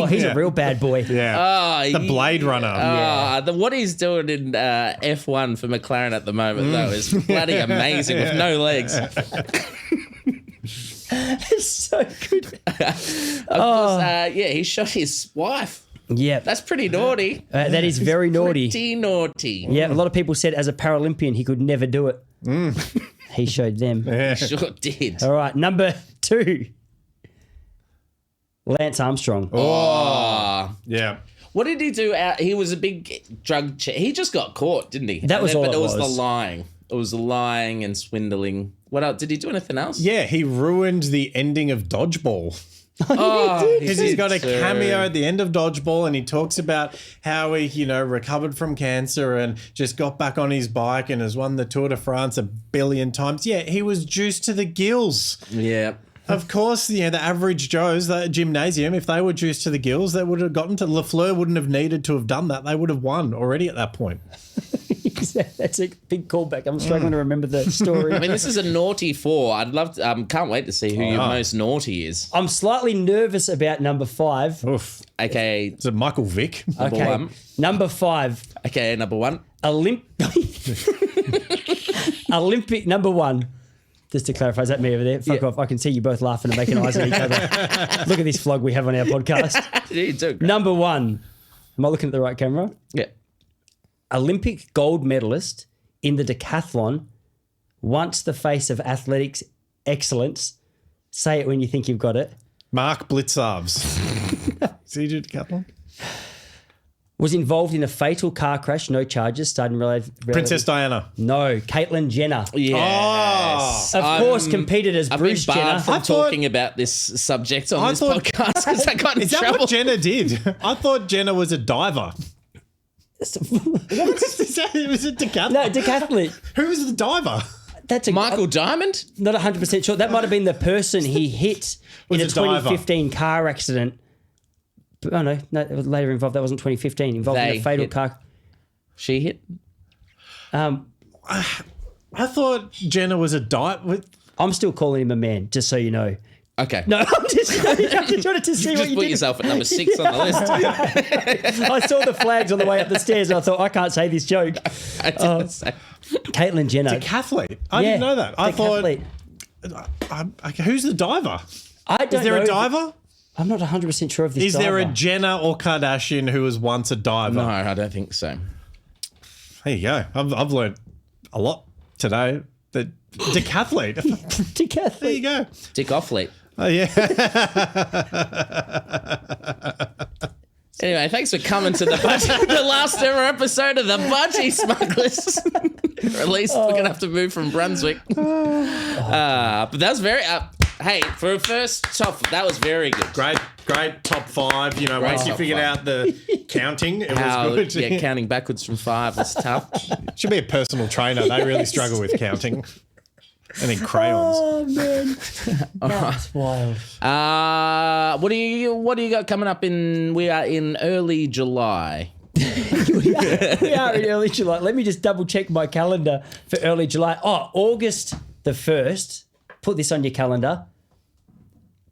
He's a real bad boy. Yeah. Oh, The Blade Runner. What he's doing in F1 for McLaren at the moment, though, is bloody amazing with no legs. It's so good. Of course, he shot his wife. Yeah, That's pretty naughty. that is very naughty. Pretty naughty. Yeah, a lot of people said as a Paralympian he could never do it. He showed them. Sure did. All right, number 2, Lance Armstrong. Oh. Yeah. What did he do? He was a big drug cheat. He just got caught, didn't he? That was all But it it was the was. lying. It was the lying and swindling. What else? Did he do anything else? Yeah, he ruined the ending of Dodgeball. Oh, Because he's got a did, cameo at the end of Dodgeball and he talks about how he, recovered from cancer and just got back on his bike and has won the Tour de France 1 billion times. Yeah, he was juiced to the gills. Yeah. Of course, the average Joes, the gymnasium, if they were juiced to the gills, they would have gotten to Lafleur wouldn't have needed to have done that. They would have won already at that point. That's a big callback. I'm struggling to remember the story. I mean, this is a naughty 4. I'd love to, can't wait to see who your most naughty is. I'm slightly nervous about number 5. Oof. AKA Is it Michael Vick? number Okay, 1. number 5, AKA number 1. Olympic number 1. Just to clarify, is that me over there? Fuck off. I can see you both laughing and making eyes at each other. Look at this vlog we have on our podcast. You do great. Number 1. Am I looking at the right camera? Yeah. Olympic gold medalist in the decathlon, once the face of athletics excellence. Say it when you think you've got it. Mark Blitzarves. Is he do decathlon? Was involved in a fatal car crash, no charges, starting related. Princess Diana. No, Caitlyn Jenner. Yes. Of course, competed as I've Bruce been barred Jenner. from I thought- talking about this subject on I this thought- podcast because I got in Is that trouble. what Jenna did? I thought Jenna was a diver. What? Is that, it was a decathlon. No, decathlete. Who was the diver? That's a Michael Diamond? Not 100% sure. That might have been the person he hit in a Was a diver. 2015 car accident. But, oh, no, it was later involved. That wasn't 2015. Involved in They a fatal hit. car. She hit? I thought Jenna was a diver. I'm still calling him a man, just so you know. Okay. No, I'm just trying to see You what just you put did. yourself at number 6 on the list. I saw the flags on the way up the stairs and I thought, I can't say this joke. I didn't say. Caitlyn Jenner. Decathlete. I didn't know that. I thought. Decathlete. Who's the diver? I don't Is there know. a diver? I'm not 100% sure of this Is there a diver. Jenna or Kardashian who was once a diver? No, I don't think so. There you go. I've learned a lot today. That decathlete. Decathlete. There you go. Dick Offleet. Oh yeah. Anyway, thanks for coming to the last ever episode of the Budgy Smugglers. Or at least we're going to have to move from Brunswick. But that was very... hey, for a first top, that was very good. Great top 5. You know, Great once you top figured 5. out the counting, it How, was good. yeah, counting backwards from 5 is tough. Should be a personal trainer. They really struggle with counting. And then crayons. Oh, man. That's wild. What do you got coming up in? We are in early July. We are in early July. Let me just double check my calendar for early July. Oh, August the 1st. Put this on your calendar.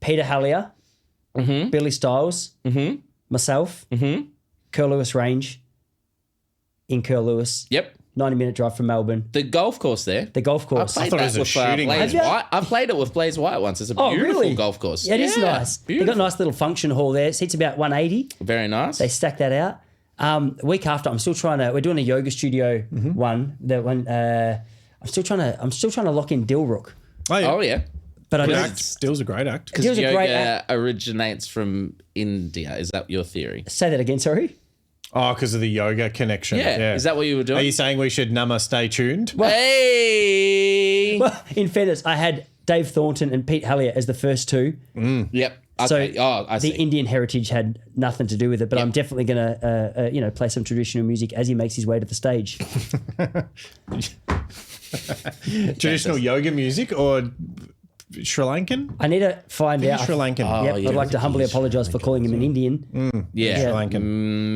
Peter Hallier, Billy Stiles, myself, Curl Lewis Range in Curl Lewis. Yep. 90-minute drive from Melbourne. The golf course there. The golf course. Played thought it that was a with shooting Blaze range. Have you? White. I've played it with Blaze White once. It's a Oh, beautiful really? golf course. Yeah, it is nice. They've got a nice little function hall there. Seats about 180. Very nice. They stack that out. Week after, we're doing a yoga studio one. That one, I'm still trying to lock in Dilrook. Oh, yeah. Oh yeah. But I Good don't act. Still's a great act. He was a great yoga originates from India. Is that your theory? say that again. Sorry. Oh, because of the yoga connection. Yeah. Is that what you were doing? Are you saying we should stay tuned? Hey. Well, in fairness, I had Dave Thornton and Pete Hallier as the first two. Yep. So Okay. I the see. Indian heritage had nothing to do with it, but I'm definitely going to, play some traditional music as he makes his way to the stage. Traditional yoga music or Sri Lankan? I need to find out. Sri Lankan. Yep, yeah. I'd like to humbly apologise for calling him an Indian. Yeah. Sri Lankan.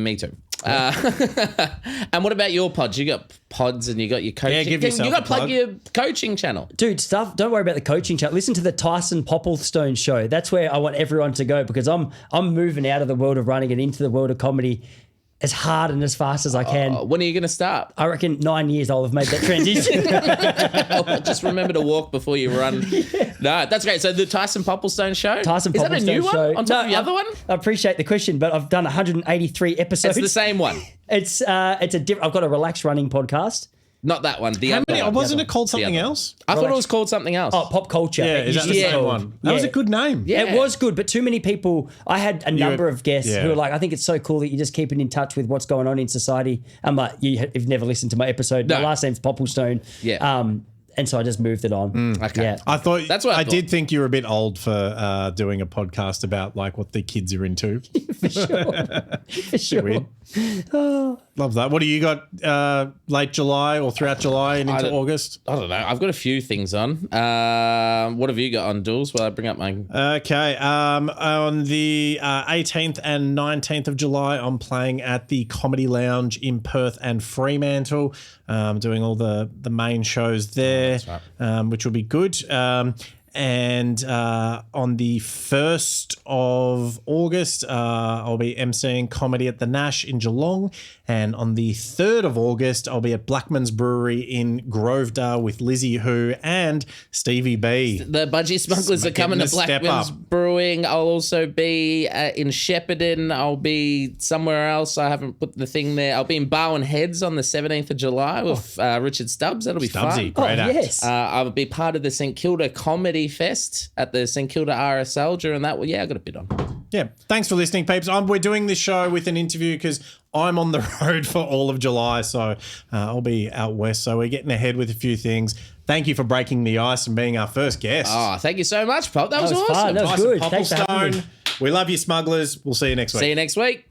Me too. And what about your pods? You got pods and you got your coaching. Yeah, give yourself you got a to plug plug. your coaching channel. Dude, don't worry about the coaching chat. Listen to the Tyson Popplestone show. That's where I want everyone to go because I'm moving out of the world of running and into the world of comedy as hard and as fast as I can. When are you going to start? I reckon 9 years I'll have made that transition. Just remember to walk before you run. No, that's great. So the Tyson Popplestone show? Tyson Is that a Popplestone new one show. on top of the other one? I appreciate the question, but I've done 183 episodes. It's the same one. It's a different. I've got a relaxed running podcast. Not that one. The How other many? one. Wasn't it called The something other one. else? I thought it was called something else. Oh, pop culture. Yeah, It is that the used to be same called- one? That was a Yeah. good name. Yeah. It was good, but too many people. I had a number of guests who were like, I think it's so cool that you're just keeping in touch with what's going on in society. I'm like, you've never listened to my episode. My No. last name's Poopplestone. Yeah. And so I just moved it on. Okay. Yeah. I thought That's what I I thought. did think you were a bit old for doing a podcast about like what the kids are into. For sure. Weird. Love that. What do you got late July or throughout July and into don't- August? I don't know. I've got a few things on. What have you got on, Dools? Well, I bring up my... Okay. On the 18th and 19th of July, I'm playing at the Comedy Lounge in Perth and Fremantle, doing all the main shows there, which will be good. And on the 1st of August, I'll be emceeing comedy at the Nash in Geelong. And on the 3rd of August, I'll be at Blackman's Brewery in Grovedale with Lizzie Who and Stevie B. The Budgy Smugglers are coming to Getting a step Blackman's up. Brewing. I'll also be in Shepparton. I'll be somewhere else. I haven't put the thing there. I'll be in Barwon Heads on the 17th of July with Richard Stubbs. That'll be Stubbsy, fun. great Oh, act. yes. I'll be part of the St Kilda Comedy Fest at the St Kilda RSL during that. Well, yeah, I got a bit on. Yeah. Thanks for listening, peeps. We're doing this show with an interview because I'm on the road for all of July. So I'll be out west. So we're getting ahead with a few things. Thank you for breaking the ice and being our first guest. Oh, thank you so much, Pop. That was was awesome. fun. That was Tyson good. Thanks for having me. Popplestone. We love you, smugglers. We'll see you next week. See you next week.